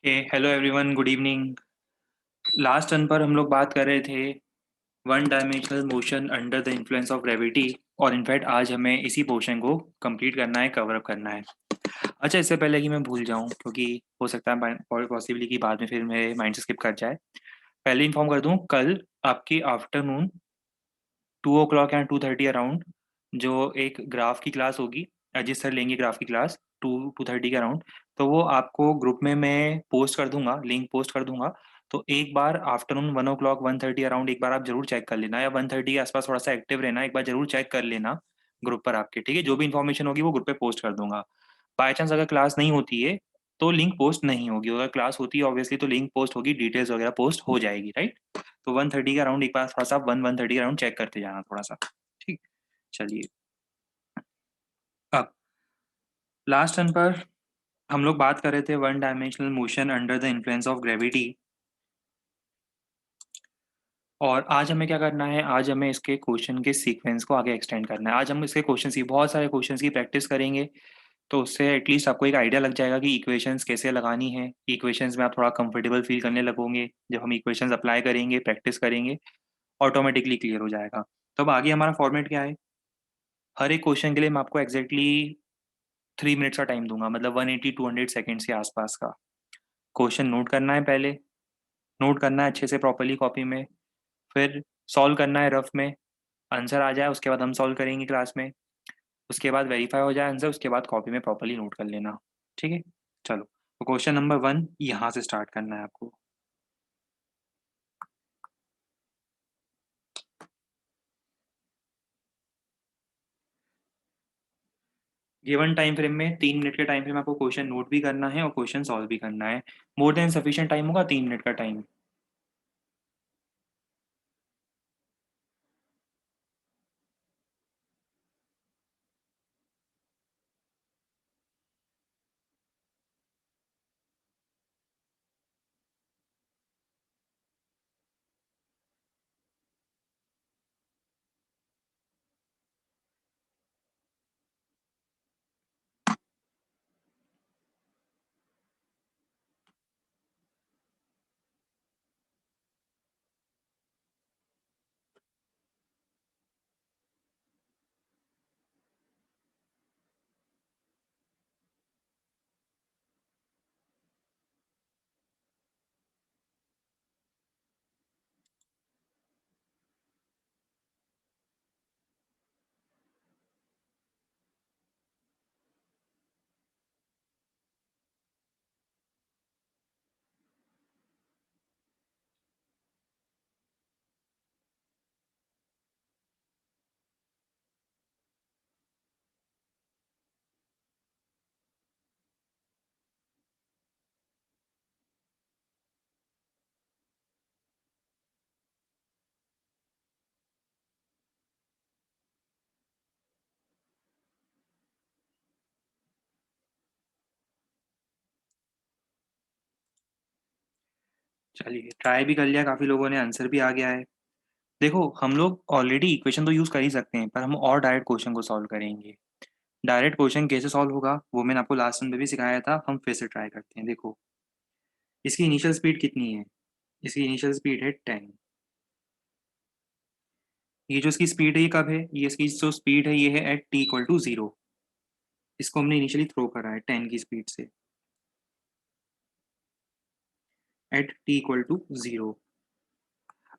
Hello everyone, good evening. Last turn पर हम लोग बात कर रहे थे one dimensional motion under the influence of gravity. और इनफैक्ट आज हमें इसी पोर्शन को कंप्लीट करना है, कवर अप करना है। अच्छा, इससे पहले कि मैं भूल जाऊं, क्योंकि हो सकता है पॉसिबली कि बाद में फिर मेरे माइंड से स्किप कर जाए, पहले इन्फॉर्म कर दूं, कल आपकी आफ्टरनून 2 o'clock या 2:30 अराउंड जो एक ग्राफ की क्लास होगी, अजीत सर लेंगे ग्राफ की क्लास 2:30 के अराउंड। तो वो आपको ग्रुप में मैं पोस्ट कर दूंगा, लिंक पोस्ट कर दूंगा। तो एक बार आफ्टरनून 1 o'clock 1:30 अराउंड एक बार आप जरूर चेक कर लेना, या 1:30 के आसपास थोड़ा सा एक्टिव रहना, एक बार जरूर चेक कर लेना ग्रुप पर आपके। ठीक है, जो भी इन्फॉर्मेशन होगी वो ग्रुप पे पोस्ट कर दूंगा। बाय चांस अगर क्लास नहीं होती है तो लिंक पोस्ट नहीं होगी, अगर क्लास होती है ऑब्वियसली तो लिंक पोस्ट होगी, डिटेल्स वगैरह पोस्ट हो जाएगी, राइट। तो 1:30 का राउंड एक बार थोड़ा सा 1:30 का राउंड चेक करते जाना थोड़ा सा। ठीक। चलिए, अब लास्ट टर्न पर हम लोग बात कर रहे थे one dimensional motion under the influence of gravity. और आज हमें क्या करना है, आज हमें इसके क्वेश्चन के सीक्वेंस को आगे एक्सटेंड करना है। आज हम इसके क्वेश्चन की बहुत सारे क्वेश्चन की प्रैक्टिस करेंगे, तो उससे एटलीस्ट आपको एक आइडिया लग जाएगा कि इक्वेशंस कैसे लगानी है। इक्वेशंस में आप थोड़ा कंफर्टेबल फील करने लगोगे, जब हम इक्वेशंस अप्लाई करेंगे, प्रैक्टिस करेंगे, ऑटोमेटिकली क्लियर हो जाएगा। तो अब आगे हमारा फॉर्मेट क्या है, हर एक क्वेश्चन के लिए मैं आपको एग्जैक्टली 3 मिनट्स का टाइम दूंगा, मतलब 180-200 सेकेंड्स के आसपास का। क्वेश्चन नोट करना है पहले, नोट करना है अच्छे से प्रॉपरली कॉपी में, फिर सॉल्व करना है रफ में। आंसर आ जाए उसके बाद हम सॉल्व करेंगे क्लास में, उसके बाद वेरीफाई हो जाए आंसर, उसके बाद कॉपी में प्रॉपरली नोट कर लेना। ठीक है, चलो। तो क्वेश्चन नंबर 1 यहाँ से स्टार्ट करना है आपको। गिवन टाइम फ्रेम में, 3 मिनट के टाइम फ्रेम में आपको क्वेश्चन नोट भी करना है और क्वेश्चन सॉल्व भी करना है। मोर देन सफिशिएंट टाइम होगा 3 मिनट का टाइम। चलिए, ट्राई भी कर लिया, काफ़ी लोगों ने आंसर भी आ गया है। देखो, हम लोग ऑलरेडी इक्वेशन तो यूज़ कर ही सकते हैं, पर हम और डायरेक्ट क्वेश्चन को सॉल्व करेंगे। डायरेक्ट क्वेश्चन कैसे सॉल्व होगा वो मैंने आपको लास्ट टाइम में भी सिखाया था, हम फिर से ट्राई करते हैं। देखो, इसकी इनिशियल स्पीड कितनी है, इसकी इनिशियल स्पीड है 10। ये जो इसकी स्पीड है ये कब है, ये इसकी जो स्पीड है ये है एट t = 0। इसको हमने इनिशियली थ्रो करा है 10 की स्पीड से एट t = 0।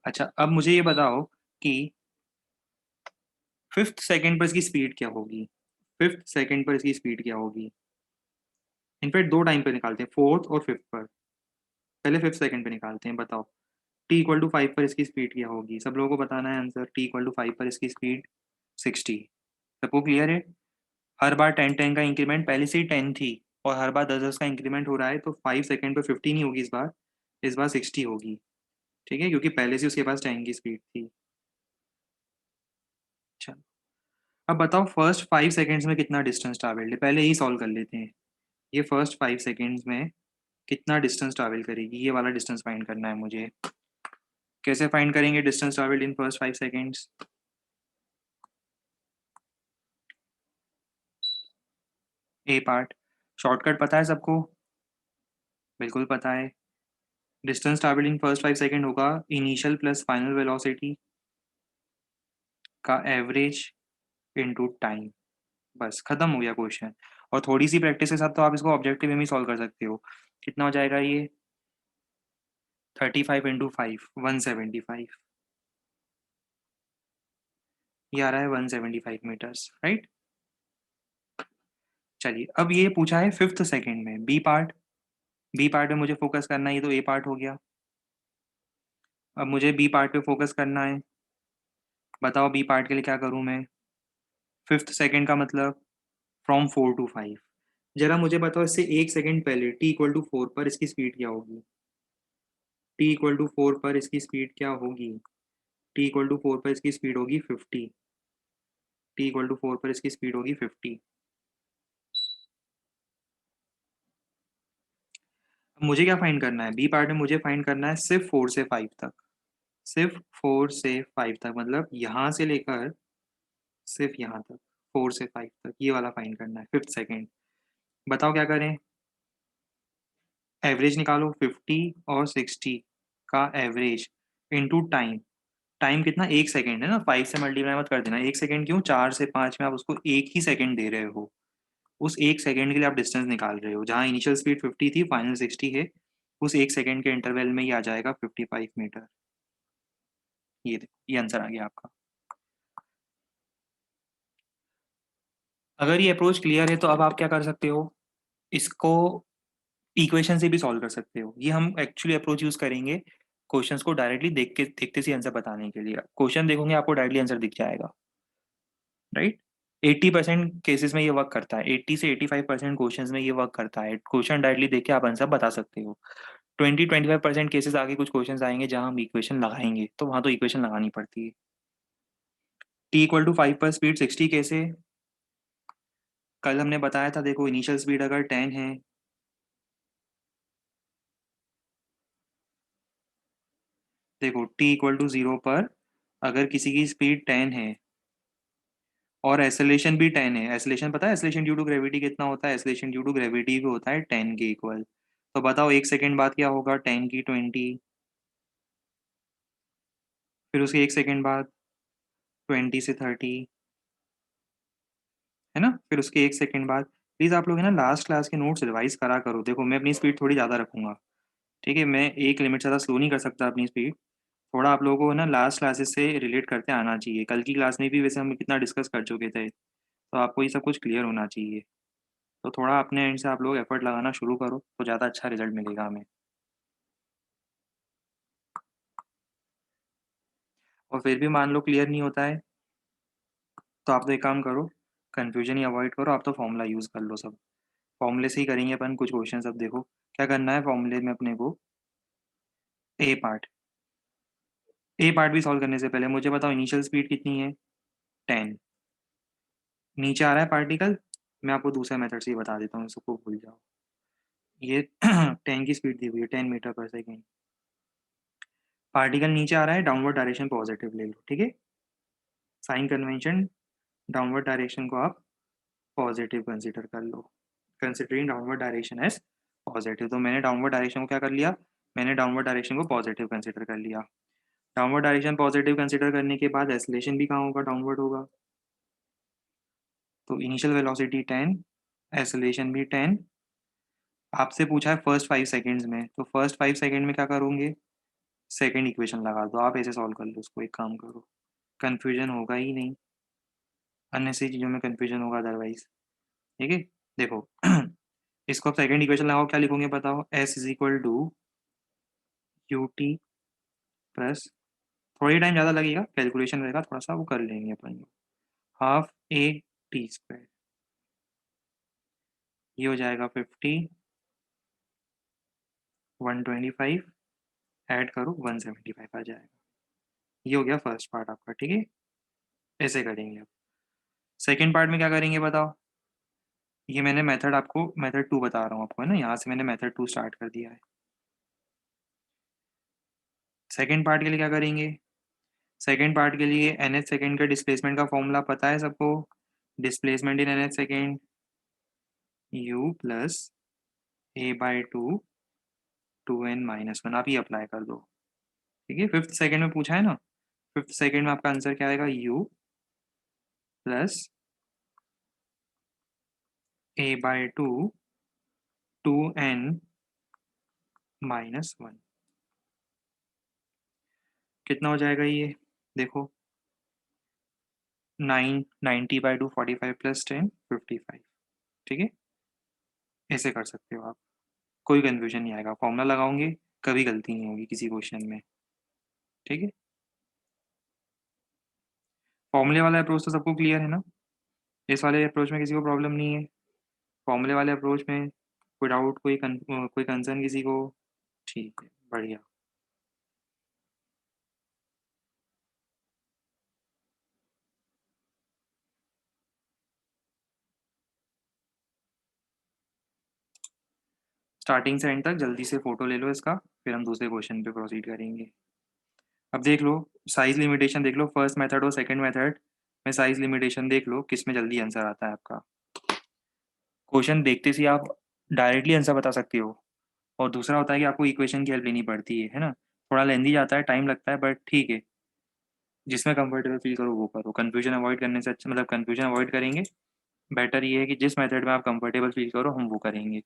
अच्छा, अब मुझे ये बताओ कि फिफ्थ सेकंड पर इसकी स्पीड क्या होगी, फिफ्थ सेकंड पर इसकी स्पीड क्या होगी। इनफैक्ट दो टाइम पे निकालते हैं, फोर्थ और फिफ्थ पर। पहले फिफ्थ सेकंड पे निकालते हैं, बताओ t = 5 पर इसकी स्पीड क्या होगी। सब लोगों को बताना है आंसर। t = 5 पर इसकी स्पीड 60। सबको क्लियर है। हर बार 10-10 का इंक्रीमेंट, पहले से ही 10 थी और हर बार 10-10 का इंक्रीमेंट हो रहा है, तो 5 सेकंड पर 50 नहीं होगी इस बार 60 होगी। ठीक है, क्योंकि पहले से उसके पास 10 की स्पीड थी। चलो, अब बताओ फर्स्ट 5 सेकेंड्स में कितना डिस्टेंस ट्रैवल्ड है, पहले ही सॉल्व कर लेते हैं। ये फर्स्ट 5 सेकेंड्स में कितना डिस्टेंस ट्रैवल करेगी, ये वाला डिस्टेंस फाइंड करना है मुझे। कैसे फाइंड करेंगे distance travelled in first 5 seconds. A part, shortcut पता है सबको। बिल्कुल पता है। Distance travelled in first 5 second होगा इनिशियल प्लस फाइनल वेलोसिटी का एवरेज इनटू टाइम। बस खत्म हो गया क्वेश्चन। और थोड़ी सी प्रैक्टिस के साथ तो आप इसको ऑब्जेक्टिव में ही सॉल्व कर सकते हो। कितना हो जाएगा ये? 35 इंटू 5 175। ये आ रहा है 175 मीटर्स, राइट। चलिए अब ये पूछा है फिफ्थ सेकंड में बी पार्ट। बी पार्ट में मुझे फोकस करना है, ये तो ए पार्ट हो गया। अब मुझे बी पार्ट पे फोकस करना है। बताओ बी पार्ट के लिए क्या करूं मैं? फिफ्थ सेकंड का मतलब फ्रॉम 4 to 5। जरा मुझे बताओ इससे एक सेकंड पहले t=4 पर इसकी स्पीड क्या होगी? t=4 पर इसकी स्पीड क्या होगी? t=4 पर इसकी स्पीड होगी 50। t=4 पर इसकी स्पीड होगी 50। अब मुझे क्या फाइंड करना है? बी पार्ट में मुझे फाइंड करना है सिर्फ 4 से 5 तक। सिर्फ 4 से 5 तक, मतलब यहाँ से लेकर सिर्फ यहाँ तक, 4 से 5 तक, ये वाला फाइंड करना है फिफ्थ सेकेंड। बताओ क्या करें? एवरेज निकालो 50 और 60 का एवरेज इनटू टाइम। टाइम कितना? एक सेकेंड है ना, 5 से मल्टीप्लाई मत कर देना। एक सेकेंड क्यों? 4 से 5 में आप उसको एक ही सेकेंड दे रहे हो। उस एक सेकेंड के लिए आप डिस्टेंस निकाल रहे हो। जहाँ इनिशियल स्पीड 50 थी, फाइनल 60 है, उस एक सेकेंड के इंटरवल में ही आ जाएगा 55 मीटर। ये देखो, ये आंसर आ गया आपका। अगर ये अप्रोच क्लियर है तो अब आप क्या कर सकते हो? इसको इक्वेशन से भी सॉल्व कर सकते हो। ये हम एक्चुअली अप्रोच यूज करेंगे क्वेश्चंस को डायरेक्टली देख के, देखते से आंसर बताने के लिए। क्वेश्चन देखोगे आपको डायरेक्टली आंसर दिख जाएगा, राइट। 80% केसेस में ये वर्क करता है, 80 से 85% क्वेश्चंस में ये वर्क करता है। क्वेश्चन डायरेक्टली देख के आप आंसर बता सकते हो। 20-25% केसेस आगे कुछ क्वेश्चंस आएंगे जहां हम इक्वेशन लगाएंगे, तो वहां तो इक्वेशन लगानी पड़ती है। t=5 पर स्पीड 60 कैसे? कल हमने बताया था, देखो इनिशियल स्पीड अगर 10 है, देखो t=0 पर अगर किसी की स्पीड 10 है और एसेलेशन भी 10 है। एसेलेशन पता है? एसेलेशन ड्यू टू ग्रेविटी कितना होता है? एसेलेशन ड्यू टू ग्रेविटी भी होता है 10 के इक्वल। तो बताओ एक सेकंड बाद क्या होगा? 10 की 20, फिर उसके एक सेकंड बाद 20 से 30, है ना। फिर उसके एक सेकंड बाद, प्लीज़ आप लोग है ना लास्ट क्लास के नोट्स रिवाइज करा करो। देखो मैं अपनी स्पीड थोड़ी ज़्यादा रखूंगा, ठीक है। मैं एक लिमिट से ज़्यादा स्लो नहीं कर सकता अपनी स्पीड। थोड़ा आप लोगों को ना लास्ट क्लासेस से रिलेट करते आना चाहिए। कल की क्लास में भी वैसे हम कितना डिस्कस कर चुके थे, तो आपको ये सब कुछ क्लियर होना चाहिए। तो थोड़ा अपने एंड से आप लोग एफर्ट लगाना शुरू करो तो ज़्यादा अच्छा रिजल्ट मिलेगा हमें। और फिर भी मान लो क्लियर नहीं होता है, तो आप तो एक काम करो, कन्फ्यूजन ही अवॉइड करो। आप तो फॉर्मूला यूज़ कर लो सब। फॉर्मूले से ही करेंगे अपन कुछ क्वेश्चन। अब देखो क्या करना है फॉर्मूले में अपने को। ए पार्ट, ए पार्ट भी सॉल्व करने से पहले मुझे बताओ इनिशियल स्पीड कितनी है? 10। नीचे आ रहा है पार्टिकल, मैं आपको दूसरा मेथड से ही बता देता हूँ, सबको भूल जाओ। ये 10 की स्पीड दी हुई है, 10 मीटर पर सेकेंड। पार्टिकल नीचे आ रहा है, डाउनवर्ड डायरेक्शन पॉजिटिव ले लो, ठीक है। साइन कन्वेंशन, डाउनवर्ड डायरेक्शन को आप पॉजिटिव कंसिडर कर लो। Considering downward direction as positive, तो मैंने डाउनवर्ड डायरेक्शन को क्या कर लिया? मैंने डाउनवर्ड डायरेक्शन को पॉजिटिव कंसिडर कर लिया। डाउनवर्ड डायरेक्शन पॉजिटिव कंसिडर करने के बाद एस्लेशन भी कहाँ होगा? डाउनवर्ड होगा। तो इनिशियल वेलोसिटी 10, एस्लेशन भी 10। आपसे पूछा है फर्स्ट 5 सेकेंड्स में, तो फर्स्ट 5 सेकेंड में क्या करोगे? सेकेंड इक्वेशन लगा दो। आप ऐसे सॉल्व कर लो उसको, एक काम करो, कन्फ्यूजन होगा ही नहीं। अननेसेसरी चीज़ों में कन्फ्यूजन होगा अदरवाइज, ठीक है। देखो इसको सेकेंड इक्वेशन लगाओ, क्या लिखोगे बताओ? S=u t प्लस, थोड़ी टाइम ज़्यादा लगेगा, कैलकुलेशन रहेगा थोड़ा सा, वो कर लेंगे अपन। हाफ ए टी स्क्वायर, ये हो जाएगा 50, 125, ऐड करो 175 आ जाएगा। ये हो गया फर्स्ट पार्ट आपका, ठीक है। ऐसे करेंगे। अब सेकेंड पार्ट में क्या करेंगे बताओ? ये मैंने मेथड आपको, मेथड 2 बता रहा हूँ आपको, है ना। यहाँ से मैंने मेथड 2 स्टार्ट कर दिया है। सेकेंड पार्ट के लिए क्या करेंगे? सेकेंड पार्ट के लिए nth सेकेंड का डिस्प्लेसमेंट का फॉर्मूला पता है सबको? Displacement in nth second u plus a/2 2n-1 आप ही अप्लाई कर दो। ठीक है, फिफ्थ सेकंड में पूछा है ना, फिफ्थ सेकंड में आपका आंसर क्या आएगा, u प्लस a/2 2n-1 कितना हो जाएगा ये, देखो 9 90/2 45 प्लस 10 55। ठीक है, ऐसे कर सकते हो आप, कोई कन्फ्यूजन नहीं आएगा, फॉर्मूला लगाओगे कभी गलती नहीं होगी किसी क्वेश्चन में। ठीक है, फॉर्मूले वाला अप्रोच तो सबको क्लियर है ना, इस वाले अप्रोच में किसी को प्रॉब्लम नहीं है, फॉर्मूले वाले अप्रोच में कोई डाउट, कोई कंसर्न किसी को, ठीक है बढ़िया। स्टार्टिंग से एंड तक जल्दी से फोटो ले लो इसका, फिर हम दूसरे क्वेश्चन पे प्रोसीड करेंगे। अब देख लो, साइज लिमिटेशन देख लो, फर्स्ट मेथड और सेकंड मेथड में साइज लिमिटेशन देख लो किस में जल्दी आंसर आता है आपका। क्वेश्चन देखते से आप डायरेक्टली आंसर बता सकते हो, और दूसरा होता है कि आपको इक्वेशन की हेल्प लेनी पड़ती है ना, थोड़ा लेंदी जाता है, टाइम लगता है, बट ठीक है, जिसमें कंफर्टेबल फील करो वो करो, कन्फ्यूजन अवॉइड करने से अच्छा, मतलब कन्फ्यूजन अवॉइड करेंगे, बेटर ये है कि जिस मेथड में आप कंफर्टेबल फील करो हम वो करेंगे।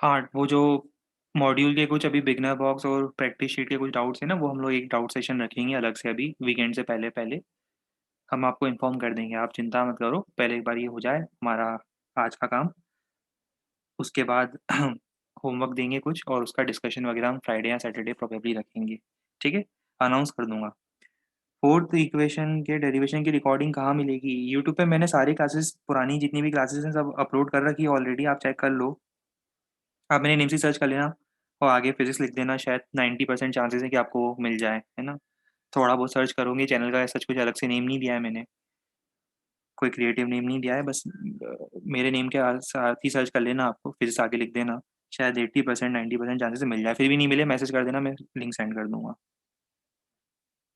हाँ, वो जो मॉड्यूल के कुछ अभी बिगनर बॉक्स और प्रैक्टिस शीट के कुछ डाउट्स हैं ना, वो हम लोग एक डाउट सेशन रखेंगे अलग से, अभी वीकेंड से पहले पहले हम आपको इन्फॉर्म कर देंगे, आप चिंता मत करो, पहले एक बार ये हो जाए हमारा आज का काम, उसके बाद होमवर्क देंगे कुछ, और उसका डिस्कशन वगैरह हम फ्राइडे या सैटरडे प्रोबेबली रखेंगे। ठीक है, अनाउंस कर दूंगा। फोर्थ इक्वेशन के डेरिवेशन की रिकॉर्डिंग कहाँ मिलेगी, यूट्यूब पे मैंने सारी क्लासेस, पुरानी जितनी भी क्लासेस हैं सब अपलोड कर रखी है ऑलरेडी, आप चेक कर लो। आप मेरे नेम से सर्च कर लेना और आगे फिजिक्स लिख देना, शायद 90% चांसेस है कि आपको मिल जाए, है ना। थोड़ा बहुत सर्च करोगे, चैनल का सच कुछ अलग से नेम नहीं दिया है मैंने, कोई क्रिएटिव नेम नहीं दिया है, बस मेरे नेम के साथ ही सर्च कर लेना, आपको फिजिक्स आगे लिख देना, शायद 80% 90% चांसेस से मिल जाए, फिर भी नहीं मिले मैसेज कर देना, मैं लिंक सेंड कर दूंगा,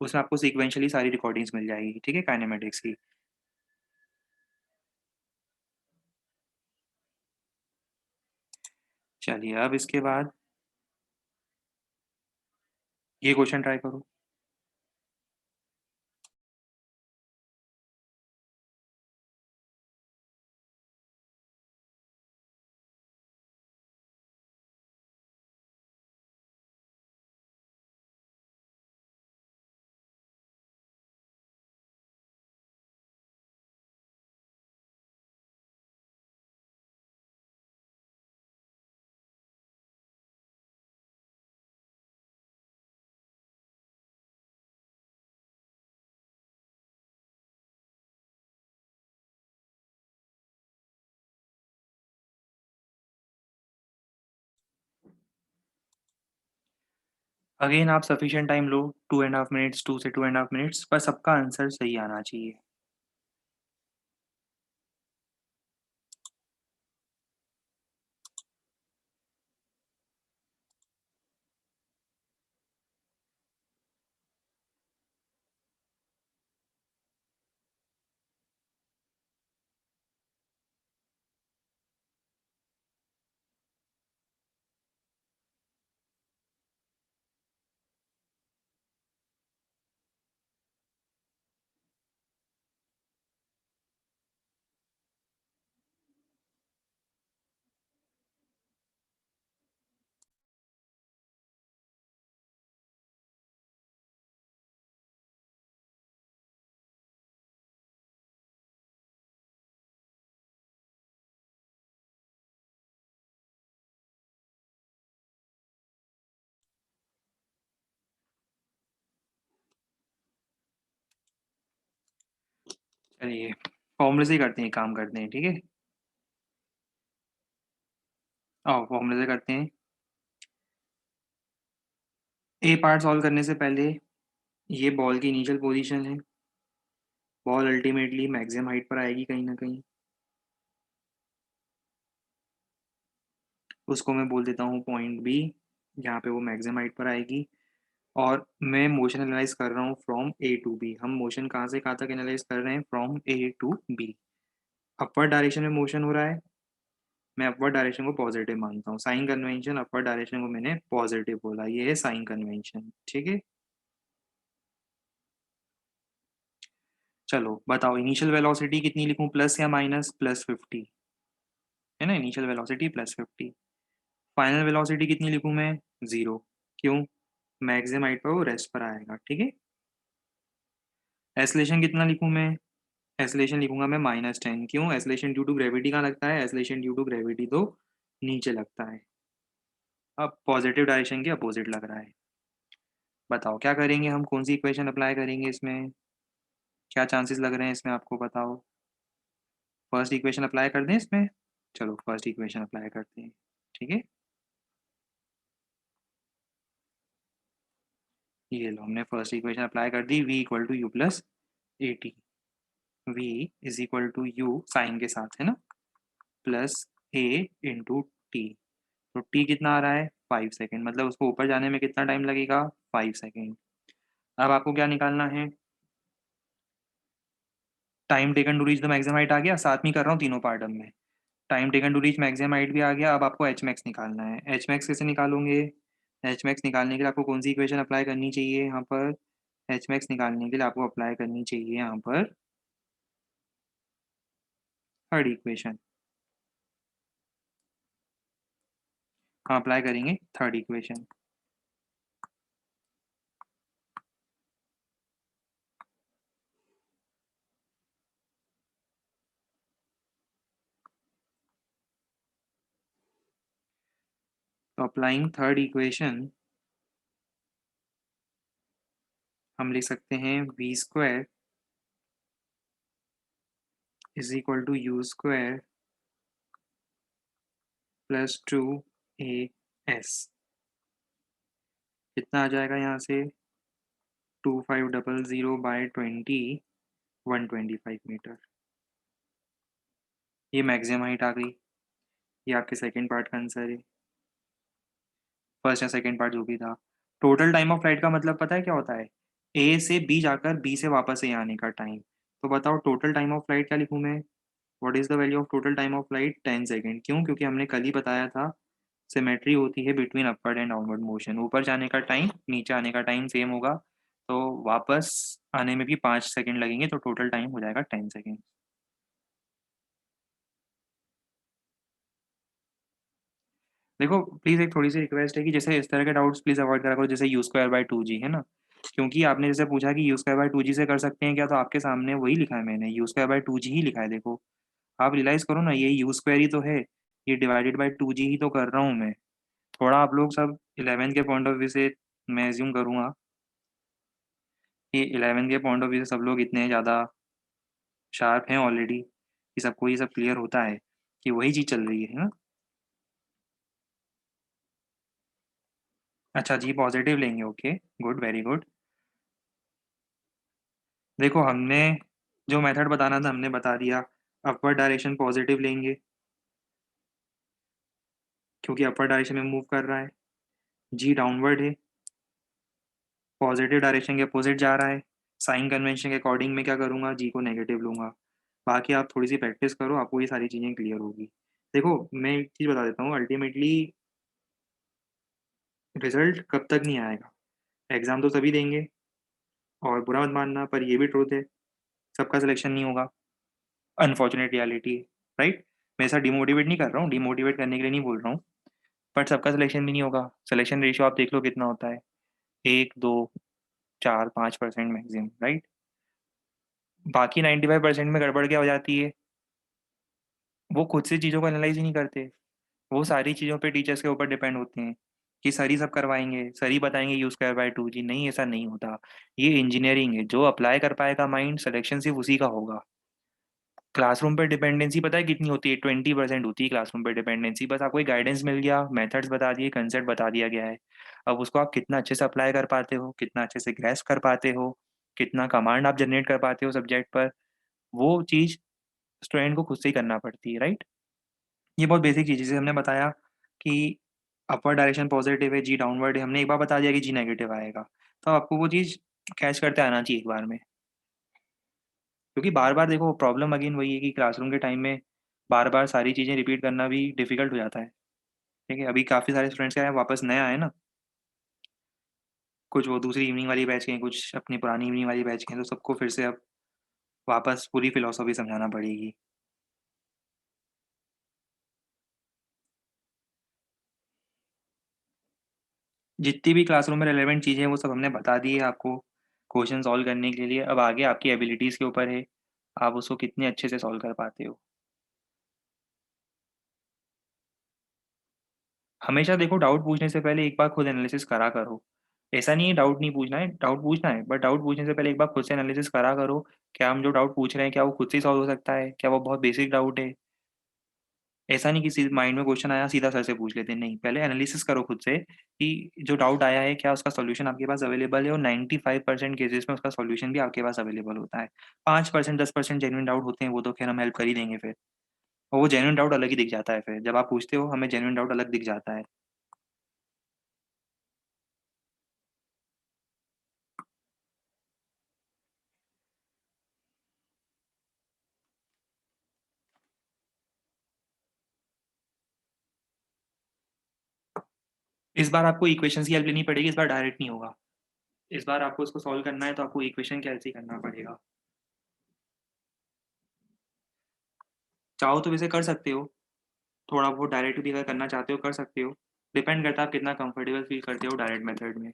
उसमें आपको सीक्वेंशियली सारी रिकॉर्डिंग्स मिल जाएगी। ठीक है, काइनेमेटिक्स की। चलिए अब इसके बाद ये क्वेश्चन ट्राई करो। अगेन आप सफिशिएंट टाइम लो, 2.5 मिनट्स, 2 से 2.5 मिनट्स, पर सबका आंसर सही आना चाहिए। चलिए फॉर्मूले से ही करते हैं, काम करते हैं, ठीक है। आओ फॉर्मूले से करते हैं। ए पार्ट सॉल्व करने से पहले ये बॉल की इनिशियल पोजीशन है, बॉल अल्टीमेटली मैक्सिमम हाइट पर आएगी कहीं ना कहीं, उसको मैं बोल देता हूँ पॉइंट बी, यहाँ पे वो मैक्सिमम हाइट पर आएगी। और मैं मोशन एनालाइज कर रहा हूँ फ्रॉम ए टू बी। हम मोशन कहाँ से कहाँ तक एनालाइज कर रहे हैं? From A to B. Upward direction में मोशन हो रहा है, मैं अपवर्ड डायरेक्शन को पॉजिटिव मानता हूँ। साइन कन्वेंशन, अपवर्ड डायरेक्शन को मैंने पॉजिटिव बोला, ये है साइन कन्वेंशन। ठीक है, चलो बताओ इनिशियल वेलोसिटी कितनी लिखूं, प्लस या माइनस? +50 है ना, इनिशियल वेलोसिटी +50। फाइनल वेलोसिटी कितनी लिखूं मैं? 0। क्यों? मैक्सिमम हाइट पर वो रेस्ट पर आएगा। ठीक है, एसलेशन कितना लिखूं मैं? एसलेशन लिखूंगा मैं -10। क्यों? एसलेशन ड्यू टू ग्रेविटी कहाँ लगता है? एसलेशन ड्यू टू ग्रेविटी तो नीचे लगता है। अब पॉजिटिव डायरेक्शन के अपोजिट लग रहा है। बताओ क्या करेंगे हम, कौन सी इक्वेशन अप्लाई करेंगे इसमें? क्या चांसेस लग रहे हैं इसमें आपको, बताओ। फर्स्ट इक्वेशन अप्लाई कर दें इसमें? चलो फर्स्ट इक्वेशन अप्लाई करते हैं। ठीक है, ये लो हमने फर्स्ट इक्वेशन अप्लाई कर दी। v equal to u plus a t. V is equal to u sign के साथ है ना, प्लस ए इंटू टी। तो टी कितना आ रहा है? 5 सेकेंड। मतलब उसको ऊपर जाने में कितना टाइम लगेगा? 5 सेकेंड। अब आपको क्या निकालना है? Time taken to reach the maximum height आ गया, साथ में कर रहा हूँ तीनों पार्ट अब में। Time taken to reach maximum height भी आ गया। अब आपको एच मैक्स निकालना है। एच मैक्स कैसे निकालोगे? एच मैक्स निकालने के लिए आपको कौन सी इक्वेशन अप्लाई करनी चाहिए यहाँ पर? एच मैक्स निकालने के लिए आपको अप्लाई करनी चाहिए यहाँ पर थर्ड इक्वेशन। हम अप्लाई करेंगे थर्ड इक्वेशन। तो अप्लाइंग थर्ड इक्वेशन हम लिख सकते हैं v² is equal to u² plus 2as। कितना आ जाएगा यहाँ से? 2500/20, 125 मीटर। ये मैक्सिमम हाइट आ गई। ये आपके सेकेंड पार्ट का आंसर है, फर्स्ट या सेकेंड पार्ट जो भी था। टोटल टाइम ऑफ फ्लाइट का मतलब पता है क्या होता है? ए से बी जाकर बी से वापस ए आने का टाइम। तो बताओ टोटल टाइम ऑफ फ्लाइट क्या लिखूँ मैं? What is the value of total time of flight? 10 second. क्यों? क्योंकि हमने कल ही बताया था सिमेट्री होती है between upward and downward motion. ऊपर जाने का टाइम नीचे आने का टाइम सेम होगा, तो वापस आने में भी 5 सेकेंड लगेंगे, तो टोटल टाइम हो जाएगा 10 सेकेंड। देखो प्लीज़ एक थोड़ी सी रिक्वेस्ट है कि जैसे इस तरह के डाउट्स प्लीज़ अवॉइड करा करो, जैसे u²/2g है ना। क्योंकि आपने जैसे पूछा कि u²/2g से कर सकते हैं क्या, तो आपके सामने वही लिखा है मैंने, u²/2g ही लिखा है। देखो आप रियलाइज़ करो ना, ये u² ही तो है, ये डिवाइडेड बाई 2g ही तो कर रहा हूँ मैं। थोड़ा आप लोग सब 11th के पॉइंट ऑफ व्यू से, मैं एज्यूम करूँगा कि 11th के पॉइंट ऑफ व्यू से सब लोग इतने ज़्यादा शार्प हैं ऑलरेडी कि सबको ये सब क्लियर होता है कि वही चीज़ चल रही है ना। अच्छा जी, पॉजिटिव लेंगे, ओके गुड, वेरी गुड। देखो हमने जो मेथड बताना था हमने बता दिया। अपवर्ड डायरेक्शन पॉजिटिव लेंगे क्योंकि अपवर्ड डायरेक्शन में मूव कर रहा है। जी डाउनवर्ड है, पॉजिटिव डायरेक्शन के अपोजिट जा रहा है। साइन कन्वेंशन के अकॉर्डिंग मैं क्या करूँगा? जी को नेगेटिव लूँगा। बाकी आप थोड़ी सी प्रैक्टिस करो, आपको ये सारी चीज़ें क्लियर होगी। देखो मैं एक चीज़ बता देता हूँ, अल्टीमेटली रिजल्ट कब तक नहीं आएगा। एग्ज़ाम तो सभी देंगे, और बुरा मत मानना पर ये भी ट्रूथ है, सबका सिलेक्शन नहीं होगा। अनफॉर्चुनेट रियलिटी है, राइट? मैं ऐसा डिमोटिवेट नहीं कर रहा हूँ, डिमोटिवेट करने के लिए नहीं बोल रहा हूँ, बट सबका सिलेक्शन भी नहीं होगा। सिलेक्शन रेशियो आप देख लो कितना होता है, 1, 2, 4, 5% मैक्सिमम, राइट? बाकी 95% में गड़बड़ क्या हो जाती है? वो खुद से चीज़ों को एनालाइज ही नहीं करते। वो सारी चीज़ों पे टीचर्स के ऊपर डिपेंड होते हैं कि सर ही सब करवाएंगे, सर ही बताएंगे u²/2g। नहीं, ऐसा नहीं होता। ये इंजीनियरिंग है, जो अप्लाई कर पाएगा माइंड, सिलेक्शन सिर्फ उसी का होगा। क्लासरूम पे डिपेंडेंसी पता है कितनी होती है? 20% होती है क्लासरूम पे डिपेंडेंसी। बस आपको एक गाइडेंस मिल गया, मेथड्स बता दिए, कंसेप्ट बता दिया गया है। अब उसको आप कितना अच्छे से अप्लाई कर पाते हो, कितना अच्छे से ग्रेस्प कर पाते हो, कितना कमांड आप जनरेट कर पाते हो सब्जेक्ट पर, वो चीज़ स्टूडेंट को खुद से ही करना पड़ती है, राइट? ये बहुत बेसिक चीज़, जैसे हमने बताया कि अपवर्ड डायरेक्शन पॉजिटिव है, जी डाउनवर्ड है, हमने एक बार बता दिया कि जी नेगेटिव आएगा, तो आपको वो चीज़ कैच करते आना चाहिए एक बार में। क्योंकि बार-बार देखो प्रॉब्लम अगेन वही है कि क्लासरूम के टाइम में बार-बार सारी चीज़ें रिपीट करना भी डिफ़िकल्ट हो जाता है, ठीक है? अभी काफ़ी सारे स्टूडेंट्स क्या है वापस नए आए ना, कुछ वो दूसरी इवनिंग वाली बैच के हैं, कुछ अपनी पुरानी इवनिंग वाली बैच के हैं, तो सबको फिर से अब वापस पूरी फिलॉसफी समझाना पड़ेगी। जितनी भी क्लासरूम में रिलेवेंट चीज़ें हैं वो सब हमने बता दी है आपको, क्वेश्चन सॉल्व करने के लिए। अब आगे आपकी एबिलिटीज़ के ऊपर है, आप उसको कितने अच्छे से सॉल्व कर पाते हो। हमेशा देखो डाउट पूछने से पहले एक बार खुद एनालिसिस करा करो। ऐसा नहीं है डाउट नहीं पूछना है, डाउट पूछना है, बट डाउट पूछने से पहले एक बार खुद से एनालिसिस करा करो, क्या हम जो डाउट पूछ रहे हैं क्या वो खुद से ही सॉल्व हो सकता है? क्या वो बहुत बेसिक डाउट है? ऐसा नहीं कि सी माइंड में क्वेश्चन आया सीधा सर से पूछ लेते हैं, नहीं, पहले एनालिसिस करो खुद से कि जो डाउट आया है क्या उसका सॉल्यूशन आपके पास अवेलेबल है, और 95% केसेस में उसका सॉल्यूशन भी आपके पास अवेलेबल होता है। 5% 10% जेन्युइन डाउट होते हैं, वो तो खैर हम हेल्प कर ही देंगे फिर। और वो जेन्युइन डाउट अलग ही दिख जाता है फिर, जब आप पूछते हो हमें जेन्युइन डाउट अलग दिख जाता है। इस बार आपको इक्वेशंस की हेल्प लेनी पड़ेगी, इस बार डायरेक्ट नहीं होगा। इस बार आपको इसको सॉल्व करना है तो आपको इक्वेशन की हेल्प से ही करना पड़ेगा। चाहो तो वैसे कर सकते हो, थोड़ा बहुत डायरेक्ट भी अगर करना चाहते हो कर सकते हो। डिपेंड करता है आप कितना कंफर्टेबल फील करते हो डायरेक्ट मेथड में।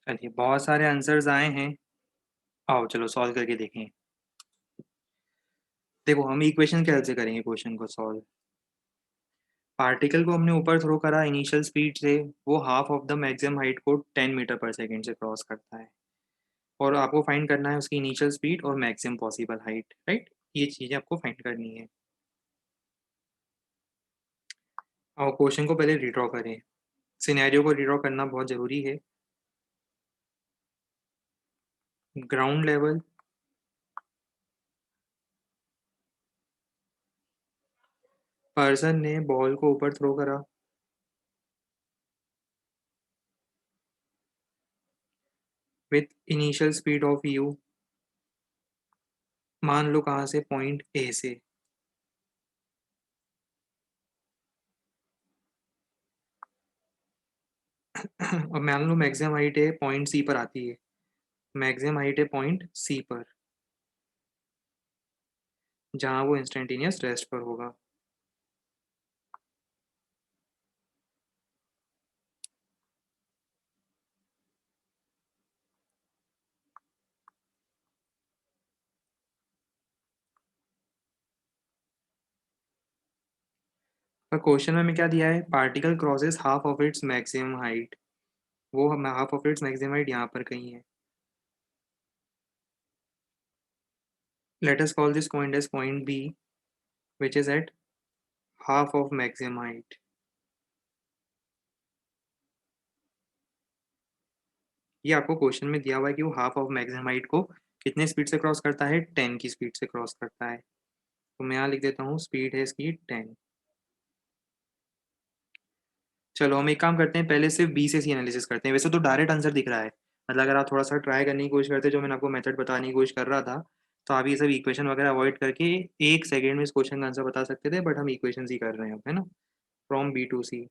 चलिए बहुत सारे आंसर्स आए हैं, आओ चलो सॉल्व करके देखें। देखो हम इक्वेशन की हेल्प से करेंगे क्वेश्चन को सॉल्व। पार्टिकल को हमने ऊपर थ्रो करा इनिशियल स्पीड से, वो half of the maximum height को 10 मीटर पर सेकेंड से क्रॉस करता है, और आपको फाइंड करना है उसकी इनिशियल स्पीड और मैक्सिमम पॉसिबल हाइट, राइट? ये चीज़ें आपको फाइंड करनी है। और क्वेश्चन को पहले रिड्रॉ करें, सिनेरियो को रिड्रॉ करना बहुत ज़रूरी है। ग्राउंड लेवल, पर्सन ने बॉल को ऊपर थ्रो करा, with initial speed of you, मान लो कहाँ से, पॉइंट ए से। और मान लो मैक्सिमम हाइट है पॉइंट सी पर आती है, मैक्सिमम हाइट है पॉइंट सी पर, जहाँ वो इंस्टेंटेनियस रेस्ट पर होगा। पर क्वेश्चन में क्या दिया है, particle crosses half of its maximum height, वो half of its maximum height यहाँ पर कहीं है। Let us call this point as point B, which is at half of maximum height. ये आपको क्वेश्चन में दिया हुआ है कि वो हाफ ऑफ मैक्सिमम हाइट को कितने स्पीड से क्रॉस करता है, 10 की स्पीड से क्रॉस करता है। तो मैं यहाँ लिख देता हूँ स्पीड है इसकी 10। चलो हम एक काम करते हैं, पहले सिर्फ बी से सी एनालिसिस करते हैं। वैसे तो डायरेक्ट आंसर दिख रहा है, मतलब अगर आप थोड़ा सा ट्राई करने की कोशिश करते, जो मैंने आपको मेथड बताने की कोशिश कर रहा था, तो आप ये सब इक्वेशन वगैरह अवॉइड करके 1 सेकेंड में इस क्वेश्चन का आंसर बता सकते थे, बट हम इक्वेशन ही कर रहे हैं अब, है ना। From B to C,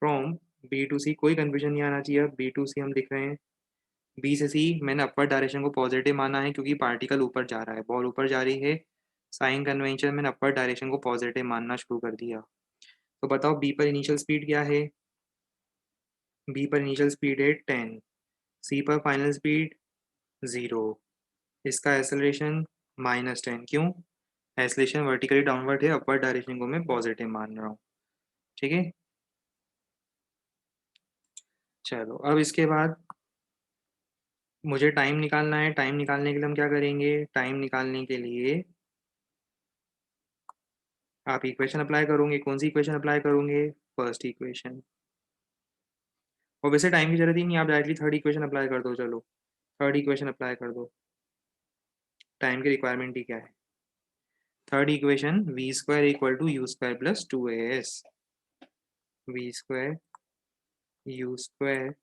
from B to C, कोई कंफ्यूजन नहीं आना चाहिए। अब बी टू सी हम लिख रहे हैं, बी से सी मैंने अपर डायरेक्शन को पॉजिटिव माना है क्योंकि पार्टिकल ऊपर जा रहा है, बॉल ऊपर जा रही है। साइन कन्वेंशन मैंने अपर डायरेक्शन को पॉजिटिव मानना शुरू कर दिया। तो बताओ बी पर इनिशियल स्पीड क्या है, बी पर इनिशियल स्पीड है 10, सी पर फाइनल स्पीड 0, इसका एक्सेलरेशन -10। क्यों, एक्सेलरेशन वर्टिकली डाउनवर्ड है, अपर डायरेक्शन को मैं पॉजिटिव मान रहा हूँ। ठीक है, चलो अब इसके बाद मुझे टाइम निकालना है। टाइम निकालने के लिए हम क्या करेंगे, टाइम निकालने के लिए आप इक्वेशन अप्लाई करोगे। कौन सी इक्वेशन अप्लाई करोगे, फर्स्ट इक्वेशन। और वैसे टाइम की जरूरत ही नहीं, आप डायरेक्टली थर्ड इक्वेशन अप्लाई कर दो। चलो थर्ड इक्वेशन अप्लाई कर दो, टाइम की रिक्वायरमेंट ही क्या है। Third equation, v square equal to you square plus 2as, v square u square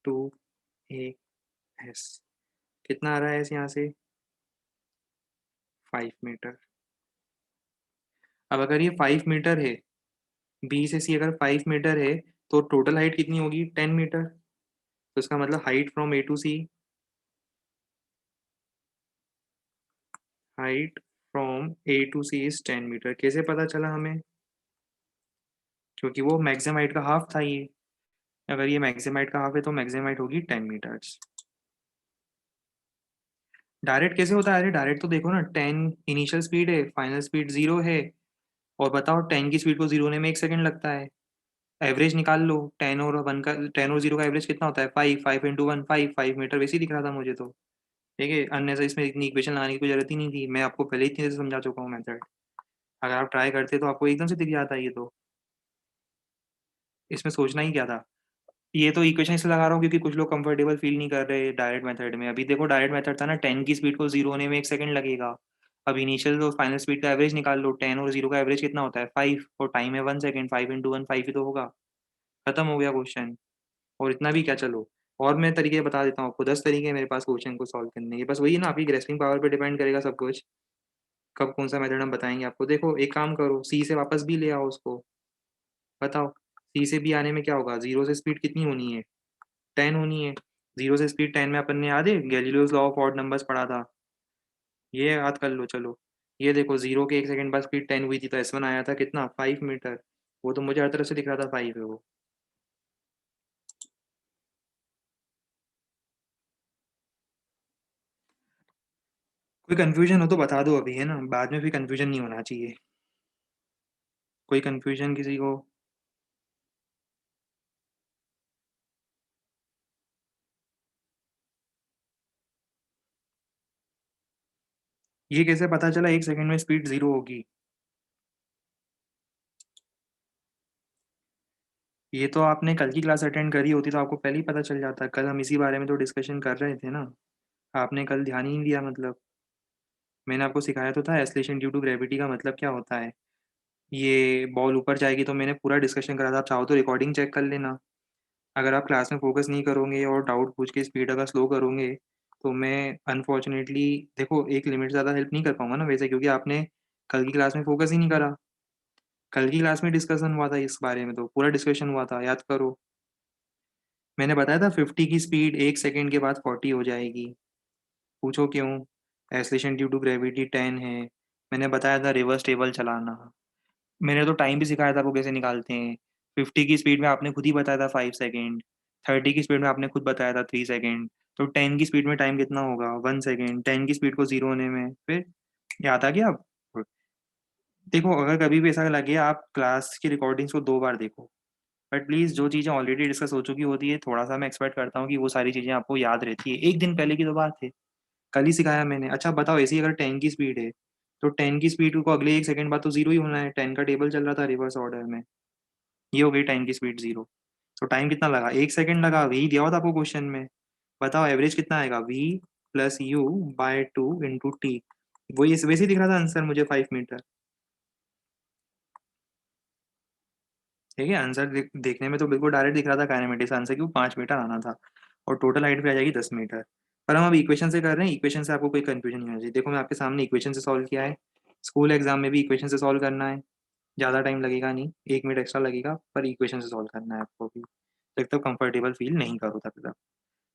2as, कितना आ रहा है यहाँ से, 5 मीटर। अब अगर ये 5 मीटर है, बी से सी अगर 5 मीटर है, तो टोटल हाइट कितनी होगी, 10 मीटर। तो इसका मतलब height from A to C, height from A to C is 10 metre. कैसे पता चला हमें, क्योंकि वो मैक्सिमम हाइट का हाफ था ये। अगर ये मैक्सिमम हाइट का हाफ है तो मैक्सिमम हाइट होगी 10 मीटर्स। डायरेक्ट कैसे होता है, अरे डायरेक्ट तो देखो ना, 10 इनिशियल स्पीड है, फाइनल स्पीड 0 है। और बताओ 10 की स्पीड को 0 होने में 1 सेकंड लगता है। एवरेज निकाल लो, 10 और 1 का, 10 और 0 का एवरेज कितना होता है, 5, 5 × 1 5, 5 मीटर। वैसे ही दिख रहा था मुझे तो। ठीक है, अन्य से इसमें इतनी इक्वेशन लगाने की कोई जरूरत ही नहीं थी, मैं आपको पहले ही इतनी देर से समझा चुका हूँ मेथड। अगर आप ट्राई करते तो आपको एकदम से दिख जाता है ये तो। इसमें सोचना ही क्या था। ये तो इक्वेशन इसलिए लगा रहा हूँ क्योंकि कुछ लोग कंफर्टेबल फील नहीं कर रहे डायरेक्ट मेथड में। अभी देखो डायरेक्ट मेथड था ना, 10 की स्पीड को 0 होने में 1 सेकंड लगेगा। अब इनिशियल और फाइनल स्पीड का एवरेज निकाल लो, 10 और 0 का एवरेज कितना होता है, 5, और टाइम है 1 सेकंड, 5 × 1 5 ही तो होगा। खत्म हो गया क्वेश्चन। और इतना भी क्या, चलो और मैं तरीके बता देता हूँ आपको, 10 तरीके हैं मेरे पास क्वेश्चन को सॉल्व करने के। बस वही है ना, आपकी ग्रेस्पिंग पावर पे डिपेंड करेगा सब कुछ, कब कौन सा मेथड हम बताएंगे आपको। देखो एक काम करो, सी से वापस भी ले आओ उसको। बताओ सी से बी आने में क्या होगा, 0 से स्पीड कितनी होनी है, 10 होनी है। 0 से स्पीड 10 में अपन ने याद है Galileo's law of odd numbers पढ़ा था, ये याद कर लो। चलो ये देखो, 0 के 1 सेकंड बाद स्पीड 10 हुई थी, तो S1 आया था कितना, 5 मीटर। वो तो मुझे हर तरफ से दिख रहा था 5 है वो। कोई कंफ्यूजन हो तो बता दो अभी, है ना, बाद में भी कंफ्यूजन नहीं होना चाहिए। कोई कंफ्यूजन किसी को। ये कैसे पता चला 1 सेकंड में स्पीड 0 होगी। ये तो आपने कल की क्लास अटेंड करी होती तो आपको पहले ही पता चल जाता। कल हम इसी बारे में तो डिस्कशन कर रहे थे ना। आपने कल ध्यान ही नहीं दिया मतलब। मैंने आपको सिखाया तो था एस्लेशन ड्यू टू ग्रेविटी का मतलब क्या होता है। ये बॉल ऊपर जाएगी तो मैंने पूरा डिस्कशन करा था, आप चाहो तो रिकॉर्डिंग चेक कर लेना। अगर आप क्लास में फोकस नहीं करोगे और डाउट पूछ के स्पीड अगर स्लो करोगे तो मैं अनफॉर्चुनेटली, देखो एक लिमिट से ज़्यादा हेल्प नहीं कर पाऊंगा ना वैसे, क्योंकि आपने कल की क्लास में फोकस ही नहीं करा। कल की क्लास में डिस्कशन हुआ था इस बारे में, तो पूरा डिस्कशन हुआ था, याद करो। मैंने बताया था 50 की स्पीड 1 सेकेंड के बाद 40 हो जाएगी। पूछो क्यों? एक्सेलरेशन ड्यू टू ग्रेविटी 10 है। मैंने बताया था रिवर्स टेबल चलाना। मैंने तो टाइम भी सिखाया था आपको कैसे निकालते हैं। 50 की स्पीड में आपने खुद ही बताया था 5 सेकेंड। 30 की स्पीड में आपने खुद बताया था 3 सेकेंड। तो 10 की स्पीड में टाइम कितना होगा? 1 सेकेंड। 10 की स्पीड को जीरो होने में फिर याद आ गया आप? देखो अगर कभी भी ऐसा लगे आप क्लास की रिकॉर्डिंग्स को 2 बार देखो। बट प्लीज़ जो चीज़ें ऑलरेडी डिस्कस हो चुकी होती है थोड़ा सा मैं एक्सपेक्ट करता हूँ कि वो सारी चीज़ें आपको याद रहती है। एक दिन पहले की तो बात है, कल ही सिखाया मैंने। अच्छा बताओ, ऐसी अगर 10 की स्पीड है तो 10 की स्पीड को अगले 1 सेकंड बाद तो जीरो ही होना है। 10 का टेबल चल रहा था रिवर्स ऑर्डर में। ये हो गई 10 की स्पीड जीरो। तो टाइम कितना लगा? 1 सेकंड लगा। वही दिया हुआ था आपको क्वेश्चन में। बताओ एवरेज कितना आएगा? V plus u by 2 × t. वही वैसे ही दिख रहा था आंसर मुझे 5 मीटर। ठीक है, आंसर देखने में तो बिल्कुल डायरेक्ट दिख रहा था काइनेमेटिक्स आंसर, क्यों 5 मीटर आना था। और टोटल हाइट भी आ जाएगी 10 मीटर। पर हम अब इक्वेशन से कर रहे हैं, इक्वेशन से आपको कोई कंफ्यूजन नहीं होना चाहिए। देखो मैं आपके सामने इक्वेशन से सॉल्व किया है। स्कूल एग्जाम में भी इक्वेशन से सॉल्व करना है। ज़्यादा टाइम लगेगा नहीं, 1 मिनट एक्स्ट्रा लगेगा, पर इक्वेशन से सॉल्व करना है आपको भी। जब तक कंफर्टेबल फील नहीं करो तब तक।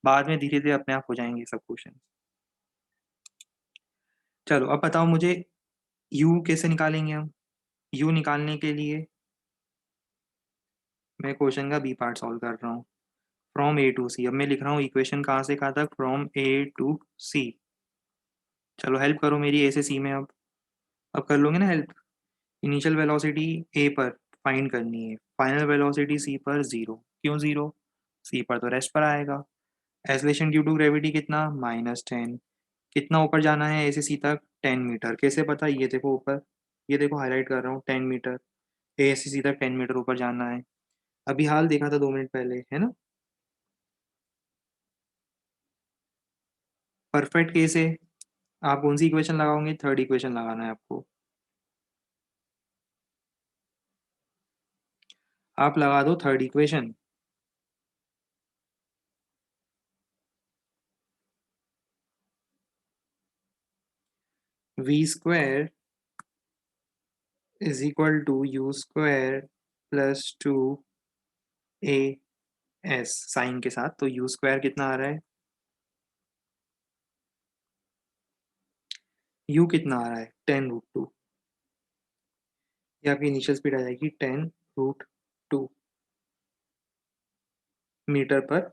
बाद में धीरे धीरे अपने आप हो जाएंगे सब क्वेश्चन। चलो अब बताओ मुझे, यू कैसे निकालेंगे हम? यू निकालने के लिए मैं क्वेश्चन का बी पार्ट सॉल्व कर रहा हूँ। फ्रॉम ए टू सी, अब मैं लिख रहा हूँ इक्वेशन कहाँ से कहाँ तक, फ्रॉम ए टू सी। चलो हेल्प करो मेरी ए से सी में। अब कर लोगे ना हेल्प? इनिशियल वेलोसिटी ए पर फाइंड करनी है, फाइनल वेलोसिटी सी पर जीरो। क्यों जीरो? सी पर तो रेस्ट पर आएगा। एक्सेलरेशन ड्यू टू ग्रेविटी कितना? -10। कितना ऊपर जाना है ए से सी तक? 10 मीटर। कैसे पता? ये देखो ऊपर, ये देखो हाईलाइट कर रहा हूँ 10 मीटर। ए से सी तक 10 मीटर ऊपर जाना है। अभी हाल देखा था 2 मिनट पहले, है ना? परफेक्ट केस है। आप कौन सी इक्वेशन लगाओगे? थर्ड इक्वेशन लगाना है आपको। आप लगा दो third equation. v² is equal to u² plus 2as sign के साथ। तो u² कितना आ रहा है? u कितना आ रहा है? 10√2। ये आपकी इनिशियल स्पीड आ जाएगी 10√2 मीटर पर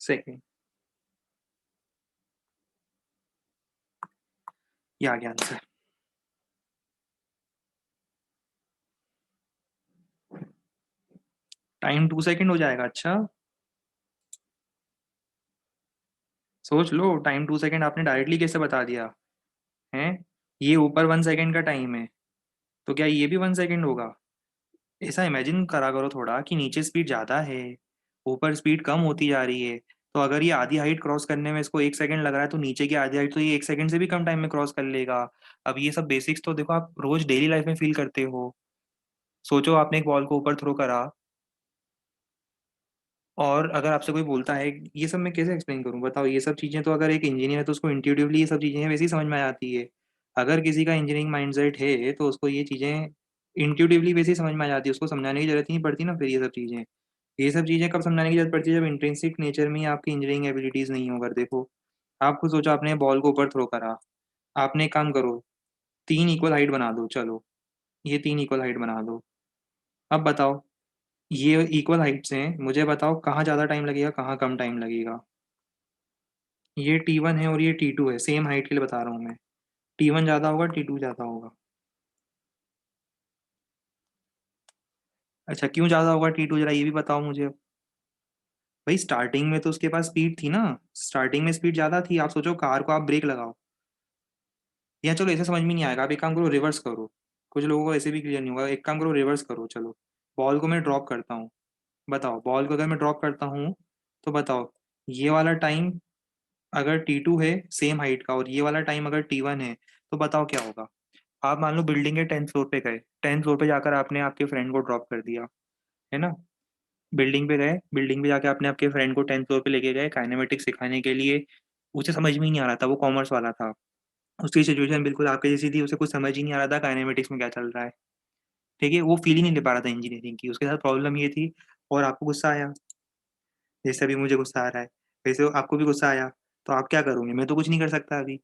सेकेंड। ये आ गया आंसर। टाइम 2 सेकेंड हो जाएगा? अच्छा सोच लो, टाइम 2 सेकेंड आपने डायरेक्टली कैसे बता दिया है? ये ऊपर 1 सेकेंड का टाइम है, तो क्या ये भी 1 सेकेंड होगा? ऐसा इमेजिन करा करो थोड़ा कि नीचे स्पीड ज़्यादा है, ऊपर स्पीड कम होती जा रही है। तो अगर ये आधी हाइट क्रॉस करने में इसको 1 सेकेंड लग रहा है, तो नीचे की आधी हाइट तो ये 1 सेकेंड से भी कम टाइम में क्रॉस कर लेगा। अब ये सब बेसिक्स तो देखो आप रोज डेली लाइफ में फील करते हो। सोचो आपने एक बॉल को ऊपर थ्रो करा, और अगर आपसे कोई बोलता है, ये सब मैं कैसे एक्सप्लेन करूं बताओ? ये सब चीज़ें तो अगर एक इंजीनियर है तो उसको इंट्यूटिवली ये सब चीज़ें वैसे ही समझ में आ जाती है। अगर किसी का इंजीनियरिंग माइंडसेट है तो उसको ये चीज़ें इंट्यूटिवली वैसे ही समझ में आ जाती है, उसको समझाने की जरूरत ही नहीं पड़ती ना फिर। ये सब चीज़ें कब समझाने की जरूरत पड़ती है? जब इंट्रिंसिक नेचर में ही आपकी इंजीनियरिंग एबिलिटीज़ नहीं हो। अगर देखो, आप खुद सोचो, आपने बॉल को ऊपर थ्रो करा। आपने एक काम करो, 3 इक्वल हाइट बना दो। चलो ये 3 इक्वल हाइट बना दो। अब बताओ, ये इक्वल हाइट्स हैं, मुझे बताओ कहाँ ज़्यादा टाइम लगेगा, कहाँ कम टाइम लगेगा? ये T1 है और ये T2 है, सेम हाइट के लिए बता रहा हूँ मैं। T1 ज़्यादा होगा, T2 ज़्यादा होगा? अच्छा क्यों ज़्यादा होगा T2, जरा ये भी बताओ मुझे अब। भाई स्टार्टिंग में तो उसके पास स्पीड थी ना, स्टार्टिंग में स्पीड ज़्यादा थी। आप सोचो कार को आप ब्रेक लगाओ, या चलो ऐसे समझ में नहीं आएगा, आप एक काम करो रिवर्स करो। कुछ लोगों को ऐसे भी क्लियर नहीं होगा, एक काम करो रिवर्स करो। चलो बॉल को मैं ड्रॉप करता हूँ, बताओ, बॉल को अगर मैं ड्रॉप करता हूँ तो बताओ, ये वाला टाइम अगर T2 है सेम हाइट का और ये वाला टाइम अगर T1 है, तो बताओ क्या होगा। आप मान लो बिल्डिंग के 10th फ्लोर पे गए, 10th फ्लोर पे जाकर आपने आपके फ्रेंड को ड्रॉप कर दिया, है ना। बिल्डिंग पे गए, बिल्डिंग पे जाके आपने आपके फ्रेंड को 10th फ्लोर पे लेके गए काइनेमेटिक्स सिखाने के लिए। उसे समझ में ही नहीं आ रहा था, वो कॉमर्स वाला था। उसकी सिचुएशन बिल्कुल आपके जैसी थी, उसे कुछ समझ ही नहीं आ रहा था काइनेमेटिक्स में क्या चल रहा है। ठीक है, वो फील ही नहीं ले पा रहा था इंजीनियरिंग की, उसके साथ प्रॉब्लम ये थी। और आपको गुस्सा आया, जैसे अभी मुझे गुस्सा आ रहा है, वैसे आपको भी गुस्सा आया। तो आप क्या करोगे? मैं तो कुछ नहीं कर सकता अभी।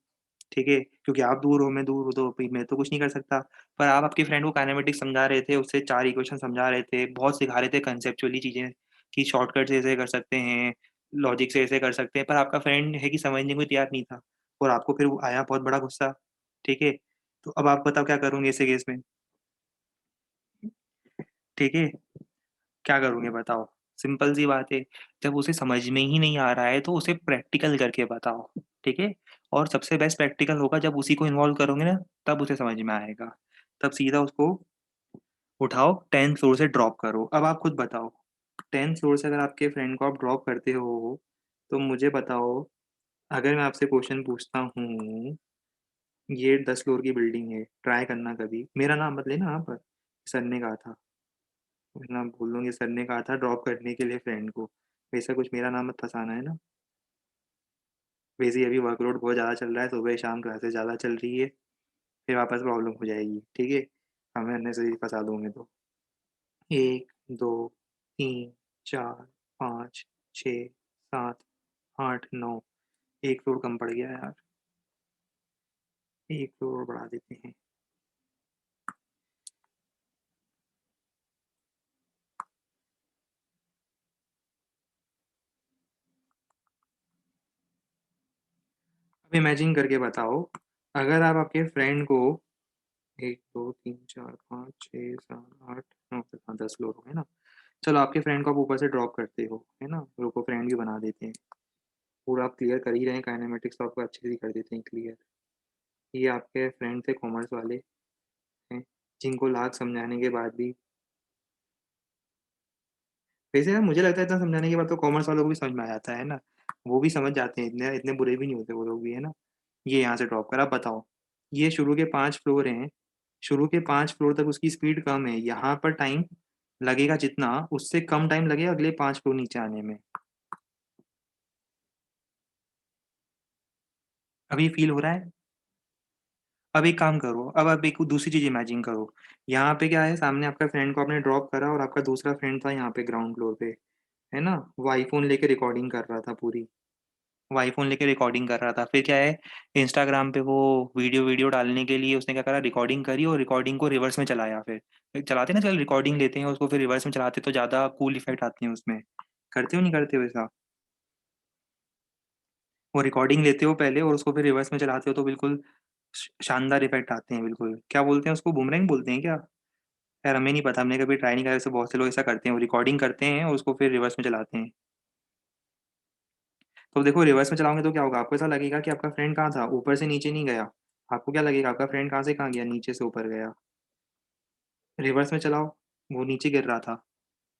ठीक है, क्योंकि आप दूर हो, मैं दूर हूँ, तो फिर मैं तो कुछ नहीं कर सकता। पर आप आपके फ्रेंड को काइनेमेटिक्स समझा रहे थे, उससे 4 इक्वेशन समझा रहे थे, बहुत सिखा रहे थे कंसेप्चुअली चीज़ें कि शॉर्टकट से ऐसे कर सकते हैं, लॉजिक से ऐसे कर सकते हैं, पर आपका फ्रेंड है कि समझने को तैयार नहीं था और आपको फिर वो आया बहुत बड़ा गुस्सा। ठीक है, तो अब आप बताओ क्या करोगे ऐसे केस में? ठीक है, क्या करोगे बताओ? सिंपल सी बात है, जब उसे समझ में ही नहीं आ रहा है तो उसे प्रैक्टिकल करके बताओ। ठीक है, और सबसे बेस्ट प्रैक्टिकल होगा जब उसी को इन्वॉल्व करोगे ना, तब उसे समझ में आएगा। तब सीधा उसको उठाओ, 10th फ्लोर से ड्रॉप करो। अब आप खुद बताओ, 10th फ्लोर से अगर आपके फ्रेंड को आप ड्रॉप करते हो, तो मुझे बताओ, अगर मैं आपसे क्वेश्चन पूछता हूँ, ये 10 फ्लोर की बिल्डिंग है, ट्राई करना कभी, मेरा नाम मत लेना यहाँ पर, सर ने कहा था, वरना बोल दूंगी सर ने कहा था ड्रॉप करने के लिए फ्रेंड को। वैसा कुछ मेरा नाम मत फंसाना, है ना। वैसे ही अभी वर्कलोड बहुत ज़्यादा चल रहा है, सुबह शाम क्लासेस ज़्यादा चल रही है, फिर वापस प्रॉब्लम हो जाएगी। ठीक है, हमें अननेसेसरी फंसा दूंगे तो। 1 2 3 4 5 6 7 8 9, एक फ्लोर कम पड़ गया यार, एक फ्लोर बढ़ा देते हैं। अब इमेजिन करके बताओ, अगर आप आपके फ्रेंड को 1 2 3 4 5 6 7 8 9 10 फ्लोर हो गए ना। चलो आपके फ्रेंड को आप ऊपर से ड्रॉप करते हो, है ना, रुको फ्रेंड भी बना देते हैं। पूरा आप क्लियर कर ही रहे हैं काइनेमेटिक्स, तो आपको अच्छे से ही कर देते हैं क्लियर। ये आपके फ्रेंड थे कॉमर्स वाले, हैं, जिनको लाख समझाने के बाद भी, वैसे यार मुझे लगता है इतना समझाने के बाद तो कॉमर्स वालों को भी समझ में आ जाता है ना। वो भी समझ जाते हैं, इतने इतने बुरे भी नहीं होते वो लोग भी, है ना। ये यहाँ से ड्रॉप कर, आप बताओ, ये शुरू के 5 फ्लोर हैं, शुरू के 5 फ्लोर तक उसकी स्पीड कम है, यहाँ पर टाइम लगेगा जितना, उससे कम टाइम लगेगा अगले 5 फ्लोर नीचे आने में। अभी फील हो रहा है? अब एक काम करो, अब आप एक दूसरी चीज़ इमेजिन करो। यहाँ पे क्या है, सामने आपका फ्रेंड को आपने ड्रॉप करा और आपका दूसरा फ्रेंड था यहाँ पे ग्राउंड फ्लोर पे, है ना। वो आईफ़ोन लेके रिकॉर्डिंग कर रहा था पूरी। वो आईफ़ोन लेके रिकॉर्डिंग कर रहा था। फिर क्या है, इंस्टाग्राम पे वो वीडियो वीडियो डालने के लिए उसने क्या करा, रिकॉर्डिंग करी और रिकॉर्डिंग को रिवर्स में चलाया फिर। चलाते हैं ना, चल रिकॉर्डिंग लेते हैं उसको फिर रिवर्स में चलाते तो ज़्यादा कूल इफ़ेक्ट आते हैं उसमें। करते हो नहीं करते हो ऐसा? वो रिकॉर्डिंग लेते हो पहले और उसको फिर रिवर्स में चलाते हो तो बिल्कुल शानदार इफ़ेक्ट आते हैं बिल्कुल। क्या बोलते हैं उसको, बूमरैंग बोलते हैं क्या? यार हमें नहीं पता, हमने कभी ट्राई नहीं करा, वैसे बहुत से लोग ऐसा करते हैं, वो रिकॉर्डिंग करते हैं और उसको फिर रिवर्स में चलाते हैं। तो देखो रिवर्स में चलाओगे तो क्या होगा, आपको ऐसा लगेगा कि आपका फ्रेंड कहाँ था, ऊपर से नीचे नहीं गया। आपको क्या लगेगा, आपका फ्रेंड कहाँ से कहाँ गया, नीचे से ऊपर गया। रिवर्स में चलाओ, वो नीचे गिर रहा था,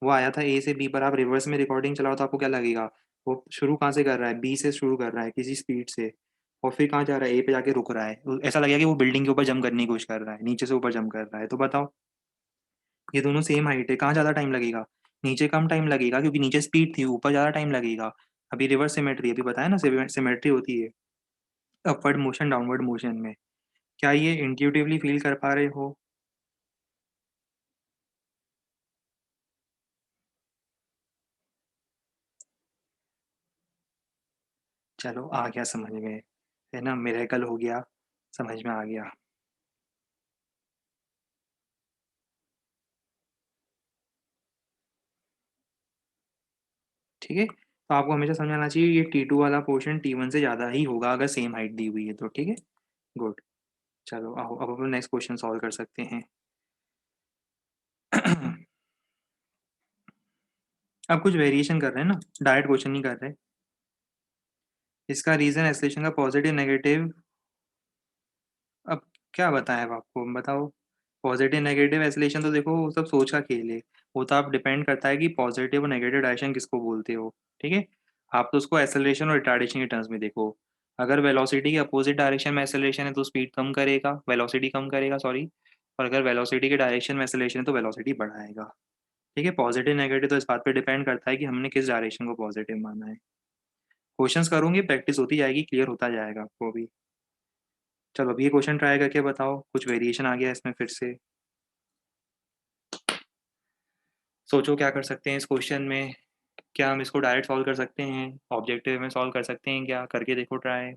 वो आया था ए से बी पर, आप रिवर्स में रिकॉर्डिंग चलाओ तो आपको क्या लगेगा, वो शुरू कहाँ से कर रहा है, बी से शुरू कर रहा है किसी स्पीड से, और फिर कहाँ जा रहा है, ए पे जाके रुक रहा है। ऐसा लगेगा कि वो बिल्डिंग के ऊपर जंप करने की कोशिश कर रहा है, नीचे से ऊपर जंप कर रहा है। तो बताओ, ये दोनों सेम हाइट है, कहाँ ज़्यादा टाइम लगेगा? नीचे कम टाइम लगेगा क्योंकि नीचे स्पीड थी, ऊपर ज़्यादा टाइम लगेगा। अभी रिवर्स सिमेट्री, अभी बताया ना, सिमेट्री होती है अपवर्ड मोशन डाउनवर्ड मोशन में। क्या ये इंट्यूटिवली फील कर पा रहे हो? चलो आ गया समझ में, है ना, मिरेकल हो गया, समझ में आ गया। ठीक है, तो आपको हमेशा समझ आना चाहिए ये T2 वाला पोर्शन T1 से ज़्यादा ही होगा अगर सेम हाइट दी हुई है तो। ठीक है, गुड। चलो आओ, अब अपन नेक्स्ट क्वेश्चन सॉल्व कर सकते हैं। अब कुछ वेरिएशन कर रहे हैं ना, डायरेक्ट क्वेश्चन नहीं कर रहे। इसका रीजन एक्सलेशन का पॉजिटिव नेगेटिव, अब क्या बताएं अब आपको, बताओ। पॉजिटिव नेगेटिव एसिलेशन तो देखो वो सब सोच का खेल है। वो तो आप डिपेंड करता है कि पॉजिटिव और नेगेटिव डायरेक्शन किसको बोलते हो। ठीक है। आप तो उसको एसेलरेशन और रिटार्डेशन के टर्म्स में देखो। अगर वेलोसिटी के अपोजिट डायरेक्शन में एसेलरेशन है तो स्पीड कम करेगा, वेलोसिटी कम करेगा, सॉरी। और अगर वेलोसिटी के डायरेक्शन में एसेलरेशन है तो वेलोसिटी बढ़ाएगा। ठीक है। पॉजिटिव नेगेटिव तो इस बात पे डिपेंड करता है कि हमने किस डायरेक्शन को पॉजिटिव माना है। क्वेश्चंस करूंगी, प्रैक्टिस होती जाएगी, क्लियर होता जाएगा आपको भी। चलो अभी ये क्वेश्चन ट्राई करके बताओ, कुछ वेरिएशन आ गया इसमें फिर से। सोचो क्या कर सकते हैं इस क्वेश्चन में। क्या हम इसको डायरेक्ट सॉल्व कर सकते हैं, ऑब्जेक्टिव में सॉल्व कर सकते हैं क्या, करके देखो ट्राई।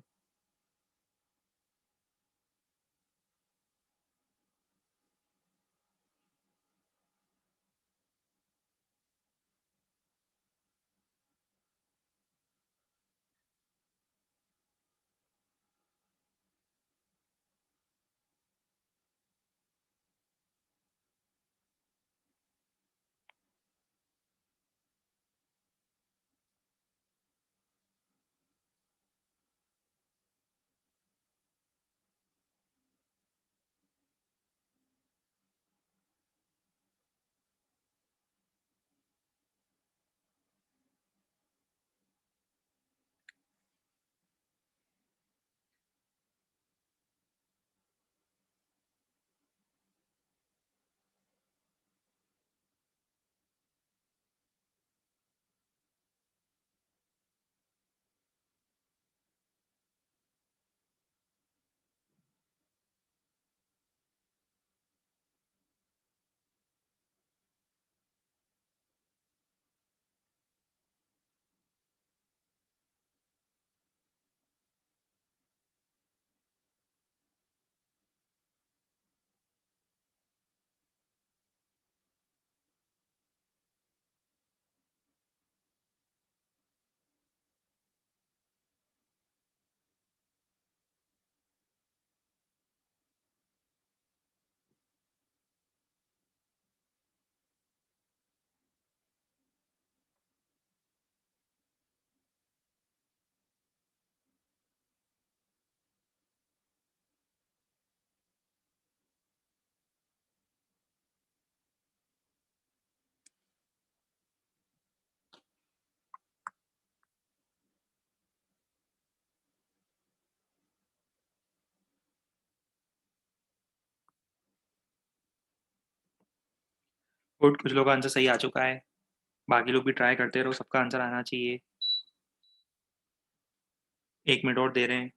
गुड, कुछ लोग का आंसर सही आ चुका है। बाकी लोग भी ट्राई करते रहो, सबका आंसर आना चाहिए। 1 मिनट और दे रहे हैं।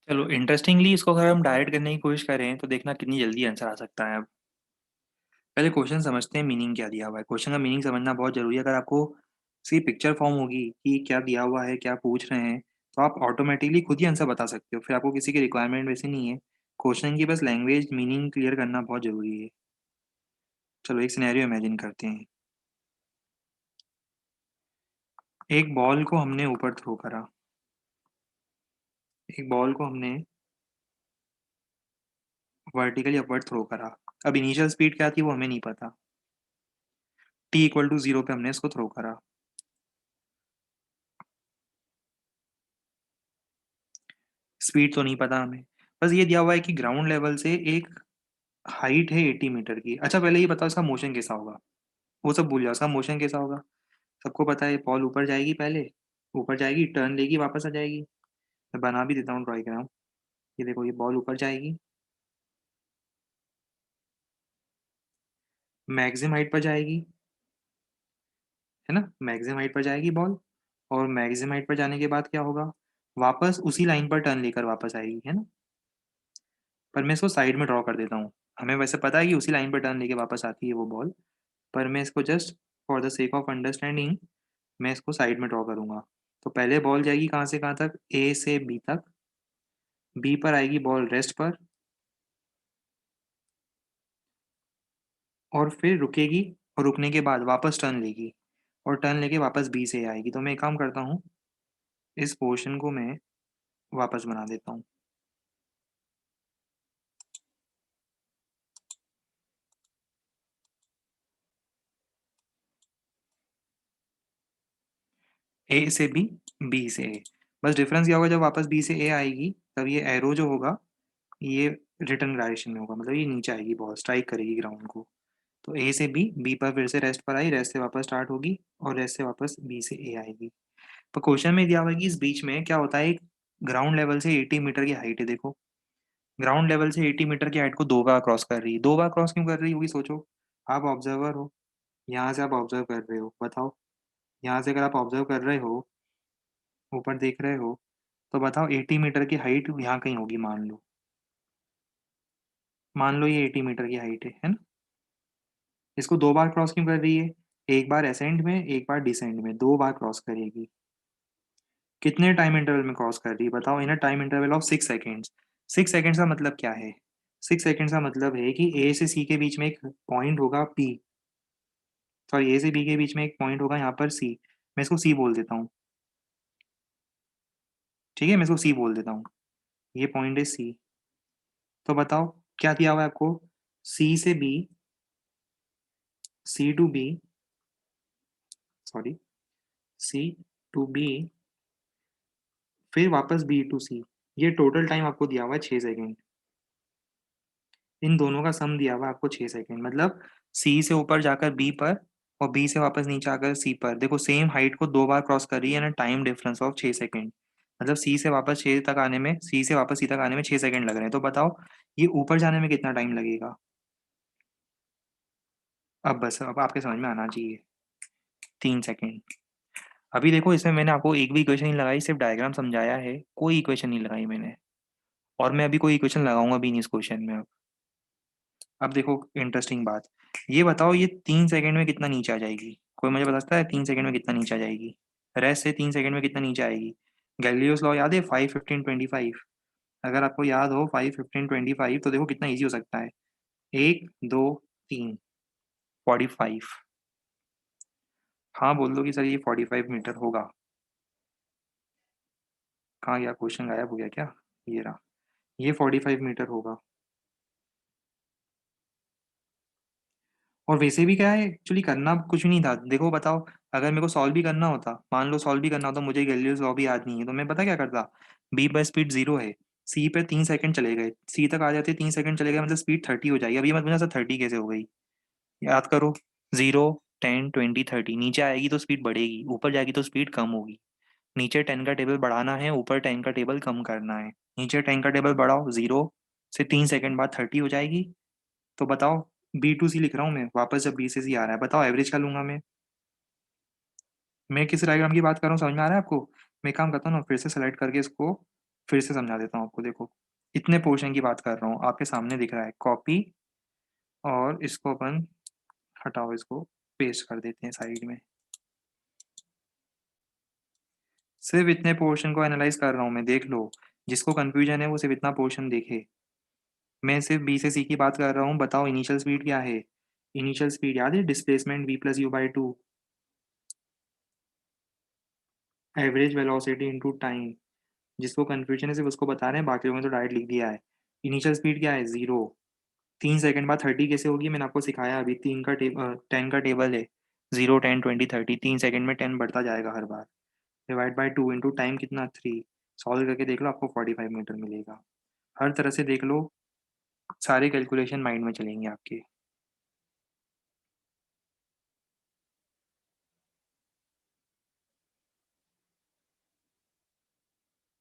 चलो इंटरेस्टिंगली इसको अगर हम डायरेक्ट करने की कोशिश करें तो देखना कितनी जल्दी आंसर आ सकता है अब। पहले क्वेश्चन समझते हैं, मीनिंग क्या दिया हुआ है। क्वेश्चन का मीनिंग समझना बहुत जरूरी है। अगर आपको इसकी पिक्चर फॉर्म होगी कि क्या दिया हुआ है, क्या पूछ रहे हैं, तो आप ऑटोमेटिकली खुद ही आंसर बता सकते हो। फिर आपको किसी की रिक्वायरमेंट वैसे नहीं है। क्वेश्चन की बस लैंग्वेज मीनिंग क्लियर करना बहुत जरूरी है। चलो एक सिनेरियो इमेजिन करते हैं। एक बॉल को हमने ऊपर थ्रो करा। एक बॉल को हमने वर्टिकली अपवर्ड थ्रो करा। अब इनिशियल स्पीड क्या थी वो हमें नहीं पता। t = 0 पे हमने इसको थ्रो करा। स्पीड तो नहीं पता हमें, बस ये दिया हुआ है कि ग्राउंड लेवल से एक हाइट है 80 मीटर की। अच्छा पहले ये बताओ इसका मोशन कैसा होगा, वो सब भूल जाओ, इसका मोशन कैसा होगा। सबको पता है बॉल ऊपर जाएगी, पहले ऊपर जाएगी, टर्न लेगी, वापस आ जाएगी। मैं बना भी देता हूँ डायग्राम। ये देखो, ये बॉल ऊपर जाएगी, मैक्सिमम हाइट पर जाएगी, है ना, मैक्सिमम हाइट पर जाएगी बॉल। और मैक्सिमम हाइट पर जाने के बाद क्या होगा, वापस उसी लाइन पर टर्न लेकर वापस आएगी, है ना। पर मैं इसको साइड में ड्रॉ कर देता हूँ। हमें वैसे पता है कि उसी लाइन पर टर्न लेके वापस आती है वो बॉल, पर मैं इसको just for the sake of understanding मैं इसको साइड में ड्रॉ करूंगा। तो पहले बॉल जाएगी कहाँ से कहाँ तक, ए से बी तक, बी पर आएगी बॉल रेस्ट पर, और फिर रुकेगी, और रुकने के बाद वापस टर्न लेगी, और टर्न लेके वापस बी से आएगी। तो मैं एक काम करता हूँ, इस पोर्शन को मैं वापस बना देता हूँ। ए से बी, बी से ए। बस डिफरेंस क्या होगा, जब वापस बी से ए आएगी तब ये एरो जो होगा ये रिटर्न डायरेक्शन में होगा, मतलब ये नीचे आएगी, बॉल स्ट्राइक करेगी ग्राउंड को। तो ए से बी, बी पर फिर से रेस्ट पर आई, रेस्ट से वापस स्टार्ट होगी, और रेस्ट से वापस बी से ए आएगी। तो क्वेश्चन में दिया हुआ है कि इस बीच में क्या होता है, एक ग्राउंड लेवल से 80 मीटर की हाइट है। देखो ग्राउंड लेवल से 80 मीटर की हाइट को दो बार क्रॉस कर रही है। दो बार क्रॉस क्यों कर रही होगी, सोचो। आप ऑब्जर्वर हो, यहाँ से आप ऑब्जर्व कर रहे हो, बताओ। यहाँ से अगर आप ऑब्जर्व कर रहे हो, ऊपर देख रहे हो, तो बताओ 80 मीटर की हाइट यहाँ कहीं होगी, मान लो। मान लो ये 80 मीटर की हाइट है ना। इसको दो बार क्रॉस क्यों कर रही है, एक बार असेंड में, एक बार डिसेंड में, दो बार क्रॉस करेगी। कितने टाइम इंटरवल में क्रॉस कर रही है बताओ, in a time interval of 6 seconds. 6 seconds का मतलब क्या है, 6 सेकेंड्स का मतलब है कि ए से सी के बीच में एक पॉइंट होगा पी, सॉरी ए से बी के बीच में एक पॉइंट होगा यहाँ पर सी। मैं इसको सी बोल देता हूँ, ठीक है, मैं इसको सी बोल देता हूँ। ये पॉइंट है सी। तो बताओ क्या दिया हुआ है आपको, सी से B, C to B, sorry, C to B, फिर वापस बी टू सी। ये टोटल टाइम आपको दिया हुआ है 6 सेकेंड। इन दोनों का सम दिया हुआ है आपको 6 सेकेंड, मतलब सी से ऊपर जाकर बी पर, और बी से वापस नीचे आकर सी पर। देखो सेम हाइट को दो बार क्रॉस कर रही है ना, टाइम डिफरेंस ऑफ 6 सेकेंड। मतलब सी से वापस 6 तक आने में, सी से वापस सी तक आने में 6 सेकेंड लग रहे हैं। तो बताओ ये ऊपर जाने में कितना टाइम लगेगा। अब बस अब आपके समझ में आना चाहिए, 3 सेकेंड। अभी देखो इसमें मैंने आपको एक भी इक्वेशन नहीं लगाई, सिर्फ डायग्राम समझाया है, कोई इक्वेशन नहीं लगाई मैंने। और मैं अभी कोई इक्वेशन लगाऊंगा भी नहीं इस क्वेश्चन में। अब देखो इंटरेस्टिंग बात, ये बताओ ये 3 सेकंड में कितना नीचे आ जाएगी। कोई मुझे बता सकता है 3 सेकंड में कितना नीचे आ जाएगी, रेस्ट से 3 सेकंड में कितना नीचे आएगी। गैलीलियोस लॉ याद है, 5 15 25। अगर आपको याद हो 5 15 25, तो देखो कितना ईजी हो सकता है। 1 2 3, 45। हाँ बोल दो कि सर ये 45 मीटर होगा। कहाँ गया क्वेश्चन, गायब हो गया क्या। ये रहा, ये 45 मीटर होगा। और वैसे भी क्या है, एक्चुअली करना कुछ भी नहीं था। देखो बताओ, अगर मेरे को सॉल्व भी करना होता, मान लो सॉल्व भी करना होता, मुझे गैलीलियोस लॉ भी याद नहीं है, तो मैं पता क्या करता। बी पर स्पीड 0 है, सी पे 3 सेकंड चले गए, सी तक आ जाते 3 सेकंड चले गए, मतलब स्पीड 30 हो जाएगी। अभी मत पूछना सर 30 कैसे हो गई, याद करो। 0 10 20 30, नीचे आएगी तो स्पीड बढ़ेगी, ऊपर जाएगी तो स्पीड कम होगी। नीचे 10 का टेबल बढ़ाना है, ऊपर 10 का टेबल कम करना है। नीचे 10 का टेबल बढ़ाओ, 0 से 3 सेकंड बाद 30 हो जाएगी। तो बताओ, बी टू सी लिख रहा हूँ मैं, वापस जब बी से सी आ रहा है, बताओ एवरेज क्या लूंगा मैं किस डायग्राम की बात कर रहा हूँ, समझ में आ रहा है आपको। मैं एक काम करता हूँ ना, फिर से सेलेक्ट करके इसको फिर से समझा देता हूँ आपको। देखो इतने पोर्शन की बात कर रहा हूँ, आपके सामने दिख रहा है, कॉपी, और इसको अपन हटाओ, इसको पेस्ट कर देते हैं साइड में। सिर्फ इतने पोर्शन को एनालाइज कर रहा हूँ मैं, देख लो। जिसको कंफ्यूजन है वो सिर्फ इतना पोर्शन देखे। मैं सिर्फ बी से सी की बात कर रहा हूँ। बताओ इनिशियल स्पीड क्या है, इनिशियल स्पीड याद है, displacement v+u/2, average velocity into time. जिसको कंफ्यूजन है सिर्फ उसको बता रहे हैं, बाकी लोगों ने तो डायरेक्ट लिख दिया है। इनिशियल स्पीड क्या है, 0। 3 सेकंड बाद 30 कैसे होगी, मैंने आपको सिखाया अभी। 10 का टेबल है, 0 10 20 30, 3 सेकंड में 10 बढ़ता जाएगा हर बार। डिवाइड बाई 2 इंटू टाइम कितना, 3। सॉल्व करके देख लो, आपको 45 मीटर मिलेगा। हर तरह से देख लो, सारे कैलकुलेशन माइंड में चलेंगे आपके।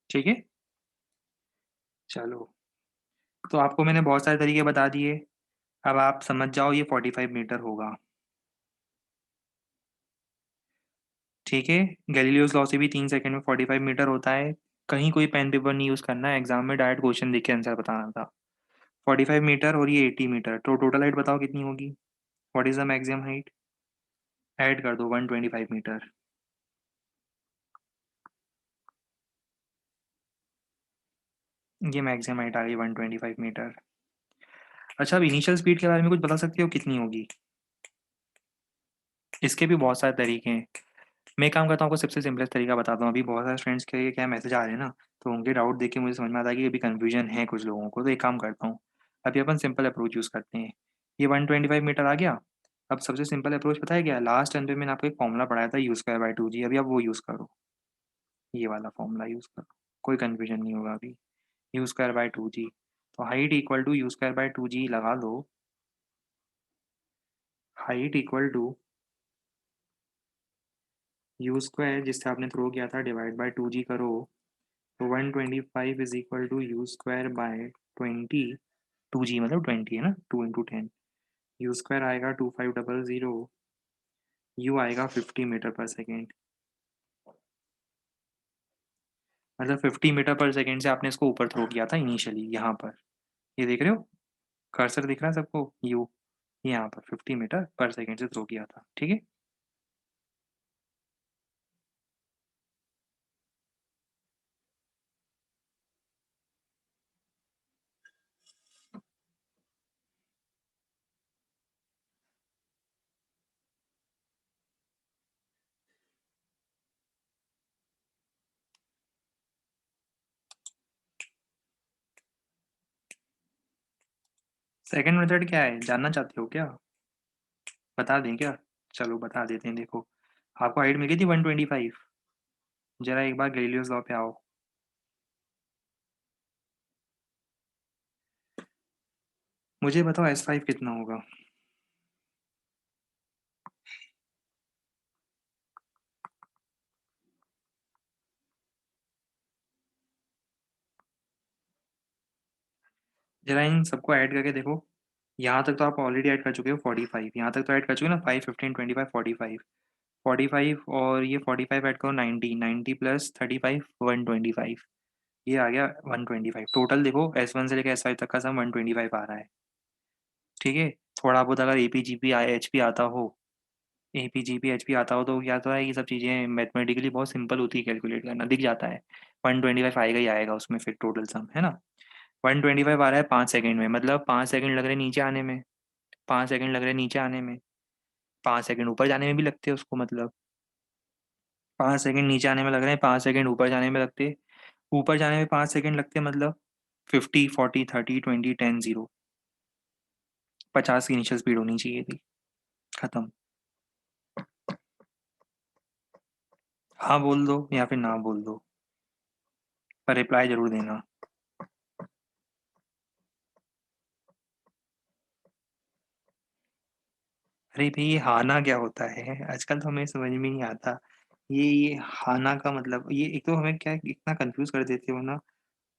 ठीक है, चलो। तो आपको मैंने बहुत सारे तरीके बता दिए, अब आप समझ जाओ ये 45 मीटर होगा। ठीक है, गैलीलियोस लॉ से भी 3 सेकंड में 45 मीटर होता है। कहीं कोई पेन पेपर नहीं यूज़ करना है, एग्जाम में डायरेक्ट क्वेश्चन देख के आंसर बताना था। 45 मीटर और ये 80 मीटर, तो टोटल हाइट बताओ कितनी होगी। What is the maximum height? Add कर दो 125 मीटर। ये मैक्सिमम हाइट आ गई 125 मीटर। अच्छा, अब इनिशियल स्पीड के बारे में कुछ बता सकते हो कितनी होगी? इसके भी बहुत सारे तरीके हैं। मैं एक काम करता हूँ, आपको सबसे सिंपलेस्ट तरीका बताता हूँ। अभी बहुत सारे फ्रेंड्स के क्या मैसेज आ रहे हैं ना, तो उनके डाउट देख के मुझे समझ में आता है कि अभी कन्फ्यूजन है कुछ लोगों को। तो एक काम करता हूँ, अभी अपन सिंपल अप्रोच यूज़ करते हैं। ये 125 मीटर आ गया। अब सबसे सिंपल अप्रोच पता है क्या है? लास्ट टाइम पे मैंने आपको एक फॉर्मूला पढ़ाया था, यू स्क्वायर बाई 2g। अभी आप वो यूज़ करो, ये वाला फॉर्मूला यूज़ करो, कोई कन्फ्यूजन नहीं होगा अभी। यू स्क्वायर बाई 2g, तो height equal to you square by 2g लगा लो। Height equal to you square, जिससे आपने थ्रो किया था, डिवाइड बाई 2g करो। तो 125 is equal to you square by 20। 2g मतलब 20 है ना, 2 × 10। यू स्क्वायर आएगा 2500, यू आएगा 50 मीटर पर सेकेंड। मतलब 50 मीटर पर सेकेंड से आपने इसको ऊपर थ्रो किया था इनिशियली यहाँ पर। ये देख रहे हो, कर्सर दिख रहा है सबको? यू यहाँ पर 50 मीटर पर सेकेंड से थ्रो किया था। ठीक है, सेकेंड मेथड क्या है जानना चाहते हो क्या? बता दें क्या? चलो बता देते हैं। देखो, आपको हाइट मिल गई थी 125। जरा एक बार गैलीलियोस लॉ पे आओ। मुझे बताओ S5 कितना होगा? जरा इन सबको ऐड करके देखो। यहाँ तक तो आप ऑलरेडी ऐड कर चुके हो 45, यहाँ तक तो ऐड कर चुके हो ना, 5 15 25 45। 45 और ये 45 ऐड करो, 90। 90 प्लस 35 125। ये आ गया 125। टोटल देखो, S1 से लेकर S5 तक का सम 125 आ रहा है। ठीक है, थोड़ा बहुत अगर AP GP HP आता हो, AP GP HP आता हो, तो क्या तो है, ये सब चीज़ें मैथमेटिकली बहुत सिंपल होती है, कैलकुलेट करना दिख जाता है। 125 आएगा ही आएगा उसमें, फिर टोटल सम है ना। 125 आ रहा है 5 सेकंड में, मतलब 5 सेकंड लग रहे हैं नीचे आने में। 5 सेकंड लग रहे हैं नीचे आने में। 5 सेकंड ऊपर जाने में भी लगते हैं उसको, मतलब 5 सेकंड नीचे आने में लग रहे हैं, 5 सेकंड ऊपर जाने में लगते। ऊपर जाने में 5 सेकंड लगते हैं, मतलब 50 40 30 20 10 0। 50 की इनिशियल स्पीड होनी चाहिए थी। खत्म। हाँ बोल दो या फिर ना बोल दो, पर रिप्लाई जरूर देना। अरे भाई, ये हाना क्या होता है? आजकल तो हमें समझ में नहीं आता। ये हाना का मतलब, ये एक तो हमें क्या इतना कंफ्यूज कर देते हो ना।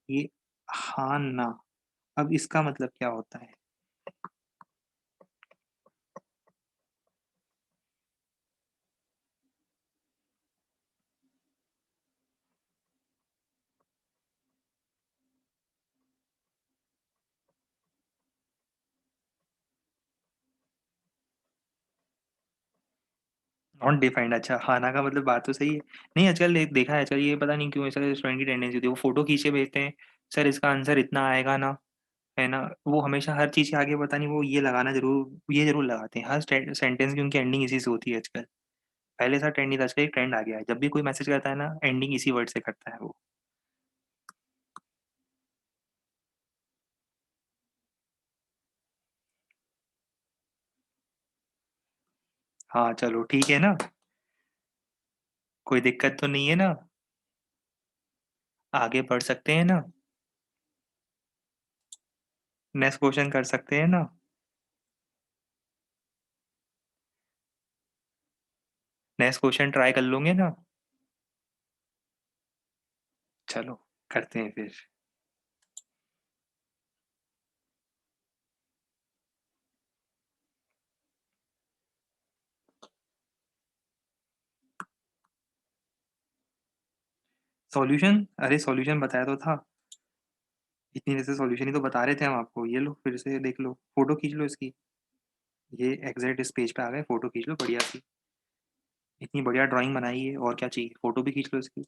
ये हाना, अब इसका मतलब क्या होता है? नॉट डिफाइंड, अच्छा हाना का मतलब, बात तो सही है। नहीं, आजकल देखा है, आजकल ये पता नहीं क्यों ऐसा स्टूडेंट की टेंडेंसी होती है, वो फोटो खींचे भेजते हैं। सर इसका आंसर इतना आएगा ना, है ना। वो हमेशा हर चीज़ के आगे पता नहीं वो ये लगाना जरूर, ये जरूर लगाते हैं हर सेंटेंस की, उनकी एंडिंग इसी से होती है आजकल। पहले ऐसा ट्रेंड नहीं था, आजकल एक ट्रेंड आ गया है, जब भी कोई मैसेज करता है ना, एंडिंग इसी वर्ड से करता है वो। हाँ चलो ठीक है ना, कोई दिक्कत तो नहीं है ना? आगे बढ़ सकते हैं ना? नेक्स्ट क्वेश्चन कर सकते हैं ना? नेक्स्ट क्वेश्चन ट्राई कर लोगे ना? चलो, करते हैं फिर। सॉल्यूशन? अरे सॉल्यूशन बताया तो था। इतनी देर से सॉल्यूशन ही तो बता रहे थे हम आपको। ये लो, फिर से देख लो, फोटो खींच लो इसकी। ये एग्जैक्ट इस पेज पे आ गए, फोटो खींच लो बढ़िया सी। इतनी बढ़िया ड्राइंग बनाई है, और क्या चाहिए? फोटो भी खींच लो इसकी।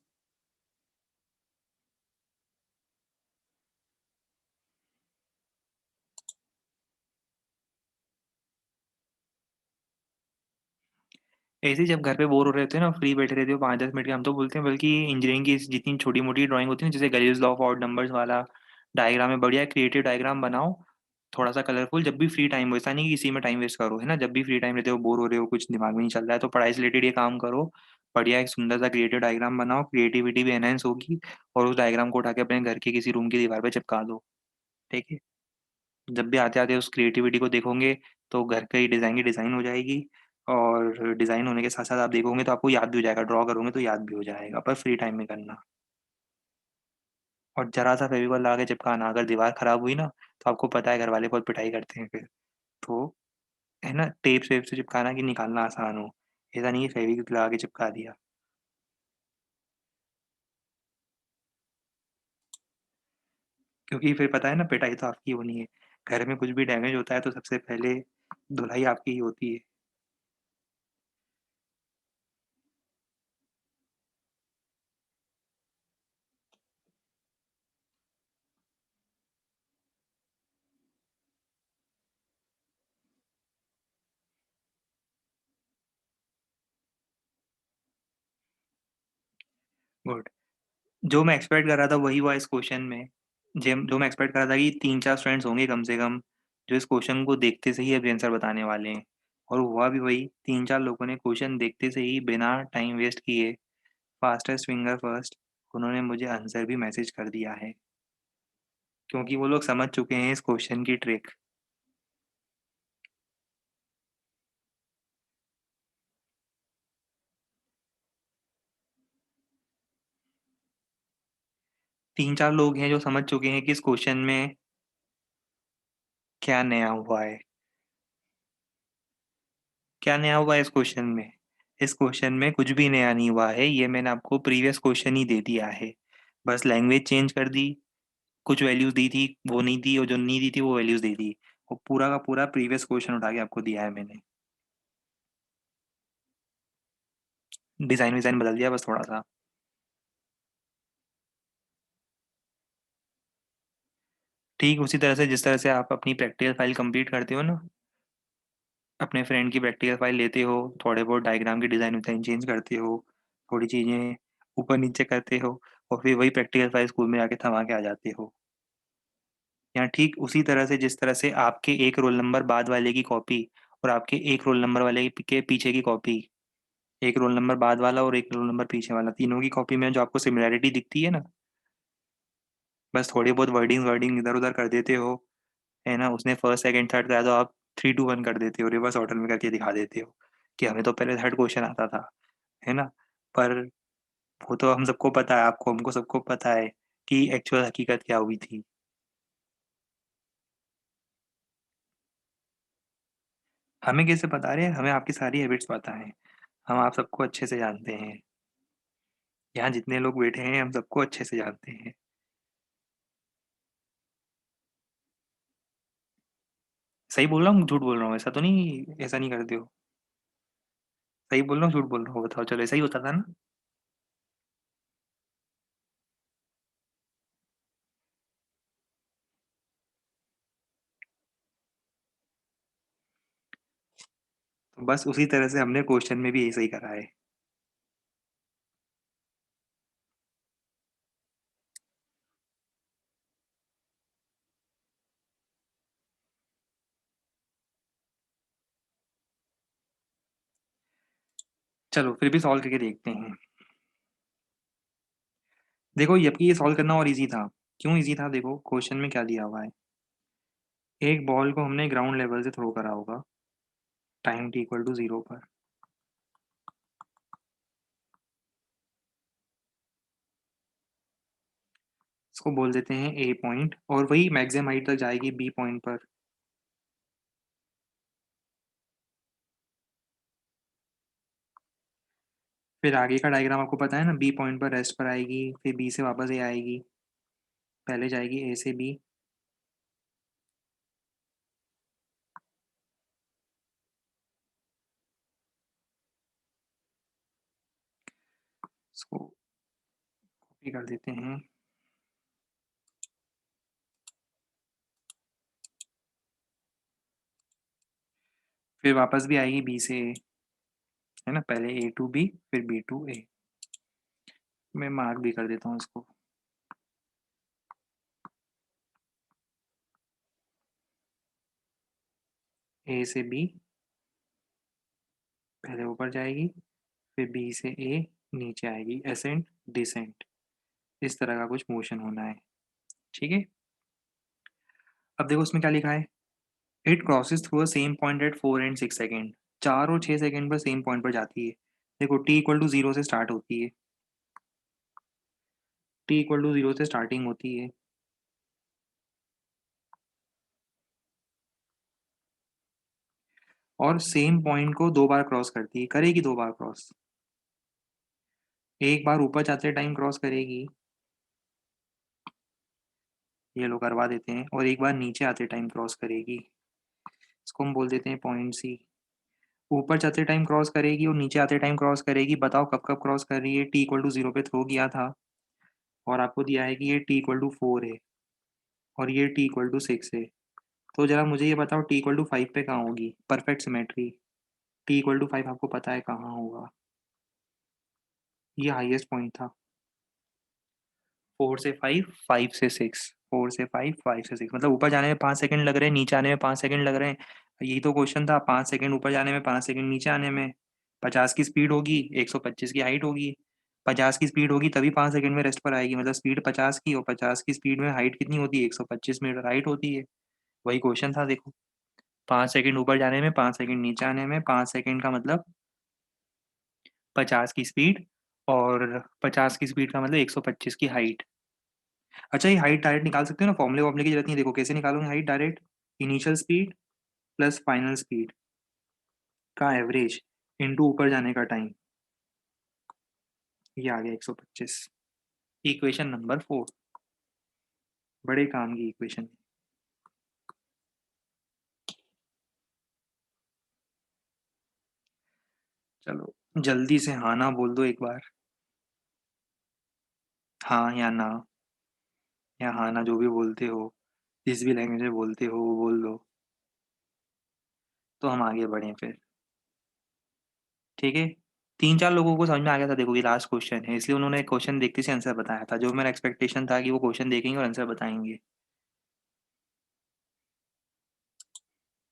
ऐसे ही जब घर पे बोर हो रहे होते हैं ना, फ्री बैठे रहते हो 5-10 मिनट के, हम तो बोलते हैं बल्कि इंजीनियरिंग की जितनी छोटी मोटी ड्राइंग होती है ना, जैसे गैलीज लॉ ऑफ ऑड नंबर्स वाला डायग्राम है, बढ़िया क्रिएटिव डायग्राम बनाओ, थोड़ा सा कलरफुल, जब भी फ्री टाइम हो। ऐसा नहीं कि इसी में टाइम वेस्ट करो, है ना? जब भी फ्री टाइम रहते हो, बोर हो रहे हो, कुछ दिमाग में नहीं चल रहा है, तो पढ़ाई से रिलेटेड ये काम करो। बढ़िया एक सुंदर सा क्रिएटिव डायग्राम बनाओ, क्रिएटिविटी भी एनहेंस होगी। और उस डायग्राम को उठा के अपने घर के किसी रूम की दीवार पे चिपका दो। ठीक है? जब भी आते आते उस क्रिएटिविटी को देखोगे, तो घर की डिज़ाइन की डिज़ाइन हो जाएगी। और डिज़ाइन होने के साथ साथ आप देखोगे तो आपको याद भी हो जाएगा, ड्रॉ करोगे तो याद भी हो जाएगा, पर फ्री टाइम में करना। और जरा सा फेविकॉल लगा के चिपकाना, अगर दीवार खराब हुई ना, तो आपको पता है घर वाले बहुत पिटाई करते हैं फिर। तो है ना, टेप वेप से चिपकाना कि निकालना आसान हो। ऐसा नहीं है फेविक्विक लगा के चिपका दिया। क्योंकि फिर पता है ना, पिटाई तो आपकी होनी है। घर में कुछ भी डैमेज होता है तो सबसे पहले धुलाई आपकी ही होती है। गुड। जो मैं एक्सपेक्ट कर रहा था वही हुआ इस क्वेश्चन में। जो मैं एक्सपेक्ट कर रहा था कि 3-4 स्टूडेंट्स होंगे कम से कम, जो इस क्वेश्चन को देखते से ही अभी आंसर बताने वाले हैं। और हुआ भी वही, 3-4 लोगों ने क्वेश्चन देखते से ही बिना टाइम वेस्ट किए, फास्टेस्ट फिंगर फर्स्ट, उन्होंने मुझे आंसर भी मैसेज कर दिया है। क्योंकि वो लोग समझ चुके हैं इस क्वेश्चन की ट्रिक। 3-4 लोग हैं जो समझ चुके हैं कि इस क्वेश्चन में क्या नया हुआ है। क्या नया हुआ है इस क्वेश्चन में? इस क्वेश्चन में कुछ भी नया नहीं हुआ है, ये मैंने आपको प्रीवियस क्वेश्चन ही दे दिया है। बस लैंग्वेज चेंज कर दी, कुछ वैल्यूज दी थी वो नहीं दी, और जो नहीं दी थी वो वैल्यूज दे दी। वो पूरा का पूरा प्रीवियस क्वेश्चन उठा के आपको दिया है मैंने। डिजाइन विजाइन बदल दिया बस थोड़ा सा। ठीक उसी तरह से जिस तरह से आप अपनी प्रैक्टिकल फाइल कंप्लीट करते हो ना, अपने फ्रेंड की प्रैक्टिकल फाइल लेते हो, थोड़े बहुत डायग्राम की डिजाइन विजाइन चेंज करते हो, थोड़ी चीजें ऊपर नीचे करते हो, और फिर वही प्रैक्टिकल फाइल स्कूल में जाके थमा के आ जाते हो। यहाँ ठीक उसी तरह से जिस तरह से आपके एक रोल नंबर बाद वाले की कॉपी, और आपके एक रोल नंबर वाले के पीछे की कॉपी, एक रोल नंबर बाद वाला और एक रोल नंबर पीछे वाला, तीनों की कॉपी में जो आपको सिमिलैरिटी दिखती है ना, बस थोड़ी बहुत वर्डिंग वर्डिंग इधर उधर कर देते हो, है ना? उसने फर्स्ट सेकंड थर्ड कराया तो आप 3-2-1 कर देते हो, रिवर्स ऑर्डर में करके दिखा देते हो कि हमें तो पहले थर्ड क्वेश्चन आता था, है ना? पर वो तो हम सबको पता है, आपको हमको सबको पता है कि एक्चुअल हकीकत क्या हुई थी। हमें कैसे पता? रहे हमें आपकी सारी हैबिट्स पता है। हम आप सबको अच्छे से जानते हैं। यहाँ जितने लोग बैठे हैं हम सबको अच्छे से जानते हैं। सही बोल रहा हूँ झूठ बोल रहा हूँ? ऐसा नहीं करते हो? सही बोल रहा हूँ झूठ बोल रहा हूँ? बताओ, चलो ऐसा ही होता था ना? तो बस उसी तरह से हमने क्वेश्चन में भी यही सही करा है। चलो फिर भी सॉल्व करके देखते हैं। देखो ये सॉल्व करना और इजी था। क्यों इजी था? देखो क्वेश्चन में क्या दिया हुआ है। एक बॉल को हमने ग्राउंड लेवल से थ्रो करा होगा टाइम t इक्वल टू 0 पर। इसको बोल देते हैं ए पॉइंट, और वही मैक्सिमम हाइट तक जाएगी बी पॉइंट पर। फिर आगे का डायग्राम आपको पता है ना, बी पॉइंट पर रेस्ट पर आएगी, फिर बी से वापस ए आएगी, पहले जाएगी ए से बी। इसको कॉपी कर देते हैं। फिर वापस भी आएगी बी से ए, है ना, पहले ए टू बी फिर बी टू ए। मैं मार्क भी कर देता हूँ इसको। ए से बी पहले ऊपर जाएगी, फिर बी से ए नीचे आएगी, एसेंट डिसेंट, इस तरह का कुछ मोशन होना है। ठीक है। अब देखो उसमें क्या लिखा है, it crosses through a same point at 4 and 6 second. 4 और 6 सेकेंड पर सेम पॉइंट पर जाती है। देखो टी इक्वल टू 0 से स्टार्ट होती है, टी इक्वल टू 0 से स्टार्टिंग होती है, और सेम पॉइंट को 2 बार क्रॉस करती है, करेगी 2 बार क्रॉस। एक बार ऊपर जाते टाइम क्रॉस करेगी, ये लोग करवा देते हैं, और एक बार नीचे आते टाइम क्रॉस करेगी। इसको हम बोल देते हैं पॉइंट सी। ऊपर जाते टाइम क्रॉस करेगी और नीचे आते टाइम क्रॉस करेगी। बताओ कब कब क्रॉस कर रही है? टी इक्वल टू 0 पे थ्रो किया था, और आपको दिया है कि ये टी इक्वल टू 4 है, और ये टी इक्वल टू 6 है। तो जरा मुझे ये बताओ टी इक्वल टू 5 पे कहाँ होगी? Perfect symmetry. T equal to 5 आपको पता है कहाँ होगा? ये हाईएस्ट पॉइंट था। 4 से 5, 5 से 6, 4 से 5, 5 से 6, मतलब ऊपर जाने में 5 सेकंड लग रहे हैं, नीचे आने में 5 सेकंड लग रहे हैं। यही तो क्वेश्चन था, 5 सेकंड ऊपर जाने में, 5 सेकंड नीचे आने में। 50 की स्पीड होगी, 125 की हाइट होगी। 50 की स्पीड होगी तभी 5 सेकंड में रेस्ट पर आएगी, मतलब स्पीड 50 की, और 50 की स्पीड में हाइट कितनी होती है? 125 मीटर हाइट होती है। वही क्वेश्चन था देखो। 5 सेकंड ऊपर जाने में, 5 सेकंड नीचे आने में, 5 सेकंड का मतलब 50 की स्पीड, और 50 की स्पीड का मतलब 125 की हाइट। अच्छा, ये हाइट डायरेक्ट निकाल सकते हो ना, फॉर्मूले वॉर्मूले की जरूरत नहीं है। देखो कैसे निकालोगे height direct, initial speed plus final speed का एवरेज इनटू ऊपर जाने का टाइम, ये आ गया 125। इक्वेशन नंबर 4, बड़े काम की इक्वेशन। चलो जल्दी से हाँ ना बोल दो एक बार। हाँ या ना, या हाँ ना, जो भी बोलते हो, जिस भी लैंग्वेज में बोलते हो वो बोल दो, तो हम आगे बढ़ें फिर। ठीक है। 3-4 लोगों को समझ में आ गया था। देखो ये लास्ट क्वेश्चन है, इसलिए उन्होंने क्वेश्चन देखते से आंसर बताया था। जो मेरा एक्सपेक्टेशन था कि वो क्वेश्चन देखेंगे और आंसर बताएंगे।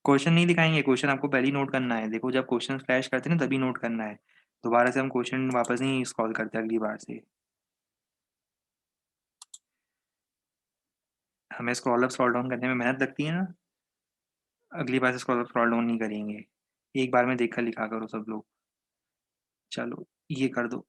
क्वेश्चन नहीं दिखाएंगे, क्वेश्चन आपको पहले ही नोट करना है। देखो जब क्वेश्चन फ्लैश करते हैं ना तभी नोट करना है। दोबारा से हम क्वेश्चन वापस नहीं सॉल्व करते अगली बार से। हमें स्क्रॉल अप स्क्रॉल डाउन करने में मेहनत लगती है ना, अगली बार से स्क्रॉल अप स्क्रॉल डाउन नहीं करेंगे। एक बार में देख कर लिखा करो सब लोग। चलो ये कर दो।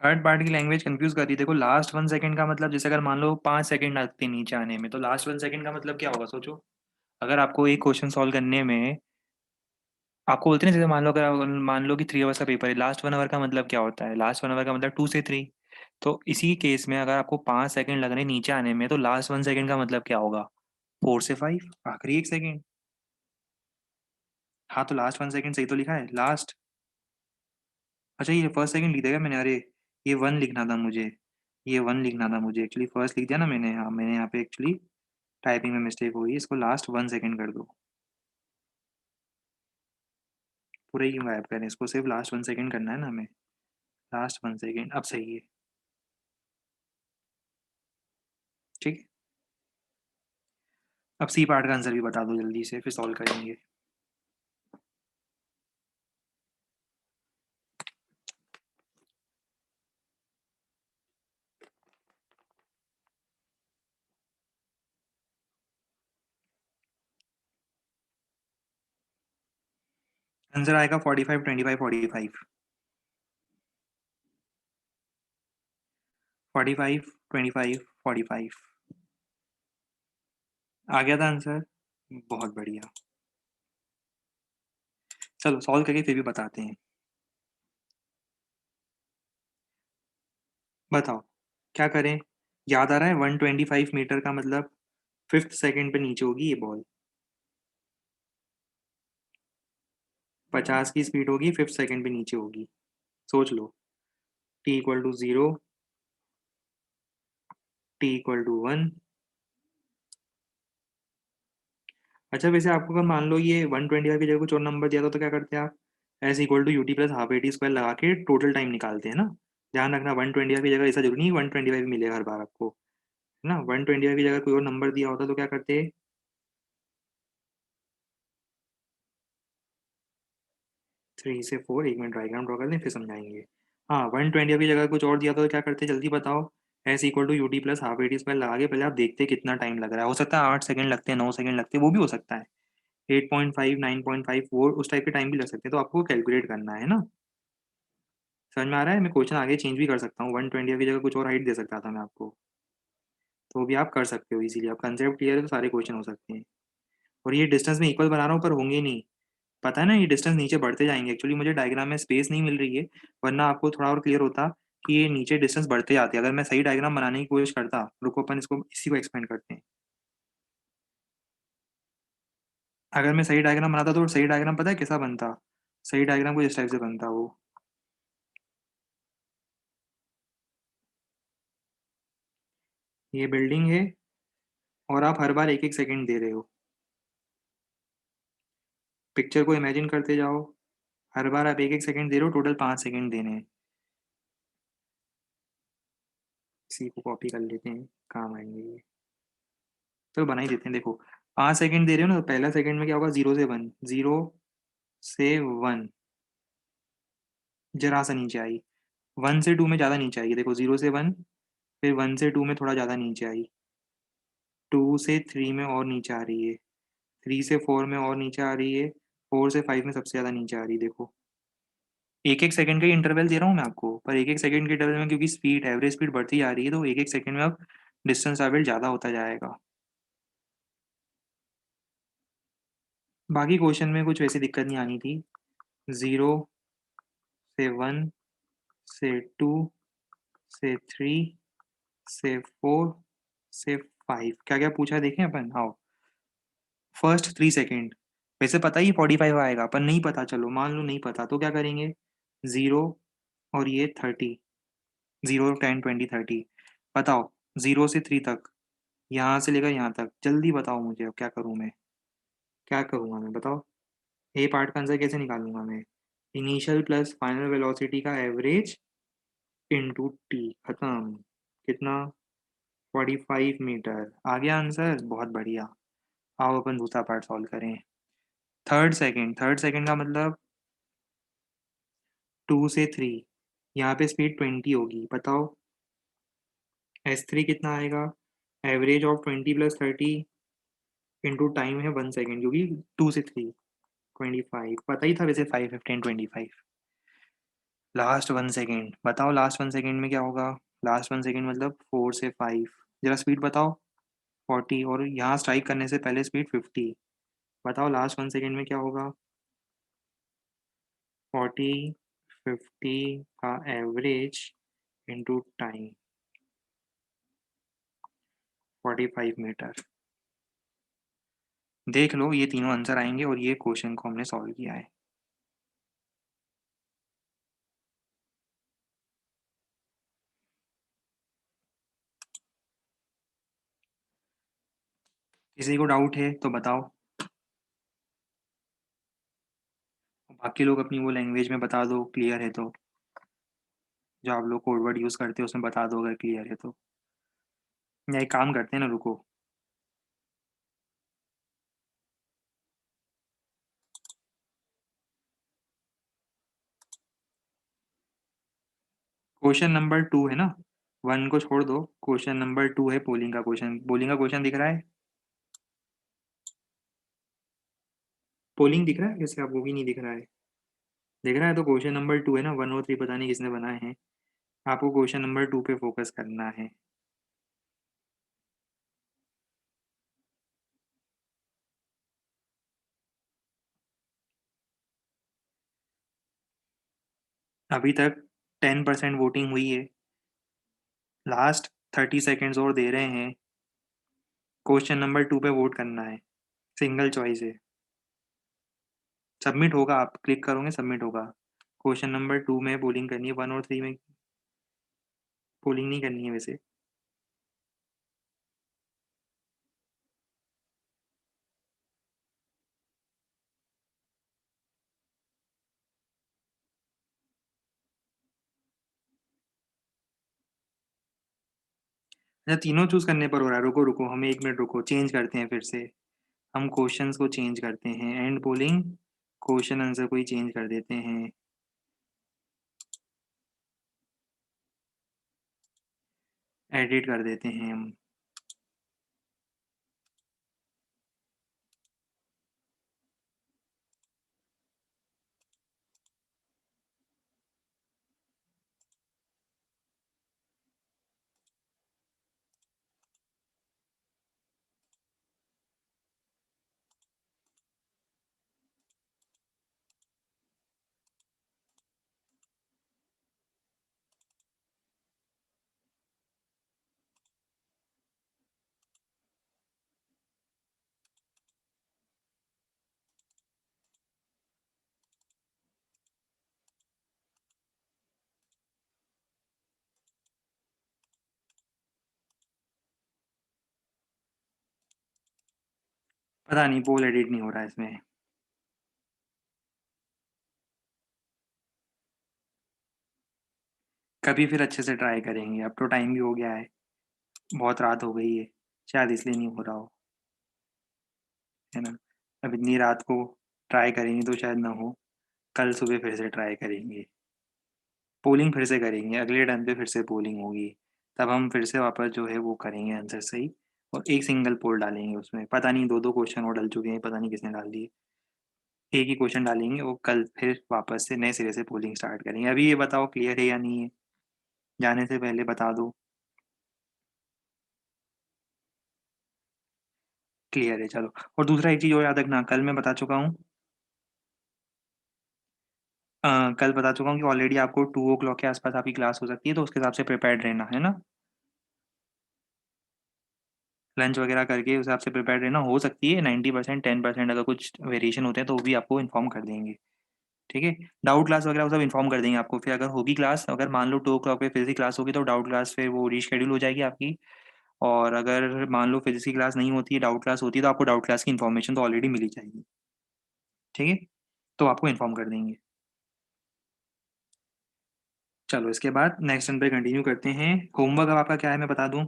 थर्ड पार्ट की लैंग्वेज कंफ्यूज कर रही है। देखो लास्ट 1 सेकंड का मतलब, जैसे अगर मान लो 5 सेकंड लगते हैं नीचे आने में, तो लास्ट 1 सेकंड का मतलब क्या होगा सोचो। अगर आपको एक क्वेश्चन सॉल्व करने में, आपको बोलते हैं ना, जैसे मान लो कि 3 आवर्स का पेपर है, लास्ट 1 आवर का मतलब क्या होता है, लास्ट 1 आवर का मतलब 2 से 3। तो इसी केस में अगर आपको 5 सेकंड लग रहे हैं नीचे आने में, तो लास्ट 1 सेकंड का मतलब क्या होगा, 4 से 5, आखिरी 1 सेकंड। हाँ, तो लास्ट 1 सेकंड सही तो लिखा है लास्ट। अच्छा, ये फर्स्ट सेकंड लिख देगा मैंने, अरे ये 1 लिखना था मुझे, ये 1 लिखना था मुझे, एक्चुअली फर्स्ट लिख दिया ना मैंने। हाँ, मैंने यहाँ पे एक्चुअली टाइपिंग में मिस्टेक हुई, इसको लास्ट 1 सेकंड कर दो। पूरा ही क्यों गायब करें, इसको सिर्फ लास्ट 1 सेकंड करना है ना हमें। लास्ट 1 सेकंड अब सही है। ठीक है, अब सी पार्ट का आंसर भी बता दो जल्दी से, फिर सॉल्व करेंगे। आंसर आएगा 45, 25, 45। 45, 25, 45 आ गया था आंसर। बहुत बढ़िया। चलो सॉल्व करके फिर भी बताते हैं। बताओ क्या करें। याद आ रहा है 125 मीटर का मतलब 5th सेकंड पे नीचे होगी ये बॉल। 50 की स्पीड होगी, 5th सेकंड पे नीचे होगी। सोच लो। t = 0, t = 1। अच्छा, वैसे आपको अगर मान लो ये 125 की जगह कुछ और नंबर दिया था तो क्या करते हैं आप। S = UT+12 AT² लगा के टोटल टाइम निकालते हैं ना। ध्यान रखना 125 की जगह ऐसा जरूरी नहीं 125 मिलेगा हर बार आपको, है ना। 125 की जगह कोई और नंबर दिया होता तो क्या करते। 3 से 4, 1 मिनट डायग्राम ड्रॉ कर लें फिर समझाएंगे। हाँ, 125 की जगह कुछ और दिया था तो क्या करते जल्दी बताओ। S = UT+12 AT² लगा के पहले आप देखते कितना टाइम लग रहा है। हो सकता है 8 सेकंड लगते हैं, 9 सेकंड लगते हैं, वो भी हो सकता है। 8.5, 9.5, वो उस टाइप के टाइम भी लग सकते हैं, तो आपको कैलकुलेट करना है ना। समझ में आ रहा है। मैं क्वेश्चन आगे चेंज भी कर सकता हूँ, 125 की जगह कुछ और हाइट दे सकता था मैं आपको। तो भी आप कर सकते हो इजीली। आप कंसेप्ट क्लियर है तो सारे क्वेश्चन हो सकते हैं। और ये डिस्टेंस में इक्वल बना रहा हूँ पर होंगे नहीं। पता है ना, ये डिस्टेंस नीचे बढ़ते जाएंगे। एक्चुअली मुझे डायग्राम में स्पेस नहीं मिल रही है, वरना आपको थोड़ा और क्लियर होता कि ये नीचे डिस्टेंस बढ़ते जाते हैं। अगर मैं सही डायग्राम बनाने की कोशिश करता, रुको अपन इसको इसी को एक्सपेंड करते हैं। अगर मैं सही डायग्राम बनाता तो सही डायग्राम पता है कैसा बनता। सही डायग्राम कुछ इस टाइप से बनता वो। ये बिल्डिंग है और आप हर बार 1-1 सेकंड दे रहे हो। पिक्चर को इमेजिन करते जाओ। हर बार आप 1-1 सेकंड दे रहे हो, टोटल 5 सेकंड देने हैं। इसी को कॉपी कर लेते हैं, काम आएंगे ये। तो बना ही देते हैं। देखो 5 सेकंड दे रहे हो ना, तो पहला सेकंड में क्या होगा, 0 से 1, 0 से 1 जरा सा नीचे आई। 1 से 2 में ज़्यादा नीचे आएगी। देखो 0 से 1, फिर 1 से 2 में थोड़ा ज़्यादा नीचे आई। 2 से 3 में और नीचे आ रही है। 3 से 4 में और नीचे आ रही है। 4 से 5 में सबसे ज़्यादा नीचे आ रही है। देखो 1-1 सेकंड का इंटरवल दे रहा हूँ मैं आपको, पर 1-1 सेकंड के इंटरवल में क्योंकि स्पीड, एवरेज स्पीड बढ़ती जा रही है, तो 1-1 सेकंड में अब डिस्टेंस ट्रैवल ज़्यादा होता जाएगा। बाकी क्वेश्चन में कुछ वैसी दिक्कत नहीं आनी थी। 0 से 1 से 2 से 3 से 4 से 5 क्या क्या पूछा देखें अपन। आओ, फर्स्ट 3 सेकेंड। वैसे पता ही 45 आएगा, पर नहीं पता, चलो मान लो नहीं पता तो क्या करेंगे। 0 और ये 30, 0, 10, 20, 30। बताओ 0 से 3 तक, यहाँ से लेकर यहाँ तक, जल्दी बताओ मुझे अब क्या करूँ मैं। क्या करूँगा मैं बताओ। ए पार्ट का आंसर कैसे निकालूंगा मैं। इनिशियल प्लस फाइनल वेलोसिटी का एवरेज इंटू टी, खत्म। कितना, 45 मीटर। आ गया आंसर, बहुत बढ़िया। आओ अपन दूसरा पार्ट सॉल्व करें। थर्ड सेकंड का मतलब 2 से 3। यहाँ पे स्पीड 20 होगी, बताओ S3 कितना आएगा। एवरेज ऑफ 20 + 30 इंटू टाइम है 1 सेकेंड, क्योंकि 2 से 3, 25 पता ही था वैसे, 5, 15, 25। लास्ट 1 सेकेंड बताओ, लास्ट 1 सेकेंड में क्या होगा? लास्ट 1 सेकेंड मतलब 4 से 5। जरा स्पीड बताओ। 40, और यहाँ स्ट्राइक करने से पहले स्पीड 50। बताओ लास्ट 1 सेकेंड में क्या होगा? 40, 50 का एवरेज इंटू टाइम, 45 मीटर। देख लो, ये तीनों आंसर आएंगे और ये क्वेश्चन को हमने सॉल्व किया है। किसी को डाउट है तो बताओ। बाकी लोग अपनी वो लैंग्वेज में बता दो, क्लियर है तो। जो आप लोग कोड वर्ड यूज़ करते हो उसमें बता दो अगर क्लियर है तो। या एक काम करते हैं ना, रुको। क्वेश्चन नंबर 2 है ना, 1 को छोड़ दो। क्वेश्चन नंबर 2 है पोलिंग का क्वेश्चन। पोलिंग का क्वेश्चन दिख रहा है? पोलिंग दिख रहा है? जैसे आपको भी नहीं दिख रहा है? दिख रहा है तो क्वेश्चन नंबर 2 है ना, 1 और 3 पता नहीं किसने बनाए हैं। आपको क्वेश्चन नंबर 2 पे फोकस करना है। अभी तक 10% वोटिंग हुई है। लास्ट 30 सेकेंड्स और दे रहे हैं। क्वेश्चन नंबर 2 पे वोट करना है। सिंगल चॉइस है। सबमिट होगा, आप क्लिक करोगे सबमिट होगा। क्वेश्चन नंबर 2 में पोलिंग करनी है, 1 और 3 में पोलिंग नहीं करनी है वैसे। अच्छा, तीनों चूज करने पर हो रहा है? रुको रुको, हमें 1 मिनट रुको, चेंज करते हैं फिर से। हम क्वेश्चंस को चेंज करते हैं, एंड पोलिंग क्वेश्चन आंसर को ही चेंज कर देते हैं। एडिट कर देते हैं हम। पता नहीं, पोल एडिट नहीं हो रहा है इसमें। कभी फिर अच्छे से ट्राई करेंगे, अब तो टाइम भी हो गया है, बहुत रात हो गई है। शायद इसलिए नहीं हो रहा हो, है ना। अब इतनी रात को ट्राई करेंगे तो शायद ना हो। कल सुबह फिर से ट्राई करेंगे। पोलिंग फिर से करेंगे, अगले टाइम पे फिर से पोलिंग होगी। तब हम फिर से वापस जो है वो करेंगे आंसर सही। और एक सिंगल पोल डालेंगे उसमें। पता नहीं, दो दो क्वेश्चन और डल चुके हैं, पता नहीं किसने डाल दिए। एक ही क्वेश्चन डालेंगे, वो कल फिर वापस से नए सिरे से पोलिंग स्टार्ट करेंगे। अभी ये बताओ क्लियर है या नहीं है? जाने से पहले बता दो। क्लियर है, चलो। और दूसरा एक चीज़ और याद रखना, कल मैं बता चुका हूँ। कल बता चुका हूँ कि ऑलरेडी आपको 2 o'clock के आसपास आपकी क्लास हो सकती है, तो उसके हिसाब से प्रिपेयर्ड रहना है ना। लंच वगैरह करके उस हिसाब से प्रिपेयर्ड रहना। हो सकती है 90%, 10% अगर कुछ वेरिएशन होते हैं तो वो भी आपको इन्फॉर्म कर देंगे। ठीक है। डाउट क्लास वगैरह वो सब इन्फॉर्म कर देंगे आपको। फिर अगर होगी क्लास, अगर मान लो 2 o'clock पे फिजिक्स क्लास होगी तो डाउट क्लास फिर वो रीशेड्यूल हो जाएगी आपकी। और अगर मान लो फिजिक्स की क्लास नहीं होती है, डाउट क्लास होती है, तो आपको डाउट क्लास की इन्फॉर्मेशन तो ऑलरेडी मिली जाएगी। ठीक है। तो आपको इन्फॉर्म कर देंगे। चलो, इसके बाद नेक्स्ट रन पे कंटिन्यू करते हैं। होमवर्क अब आपका क्या है मैं बता दूं।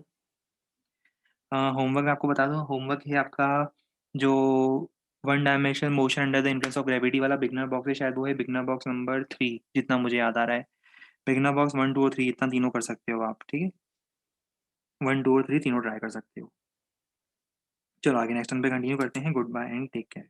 होमवर्क आपको बता दूं, होमवर्क है आपका जो 1 dimensional motion under the influence of gravity वाला बिगनर बॉक्स है, शायद वो है बिगनर बॉक्स नंबर 3, जितना मुझे याद आ रहा है। बिगनर बॉक्स 1, 2 और 3 इतना तीनों कर सकते हो आप। ठीक है। 1, 2 और 3 तीनों ट्राई कर सकते हो। चलो आगे नेक्स्ट रन पे कंटिन्यू करते हैं। Good bye and take care.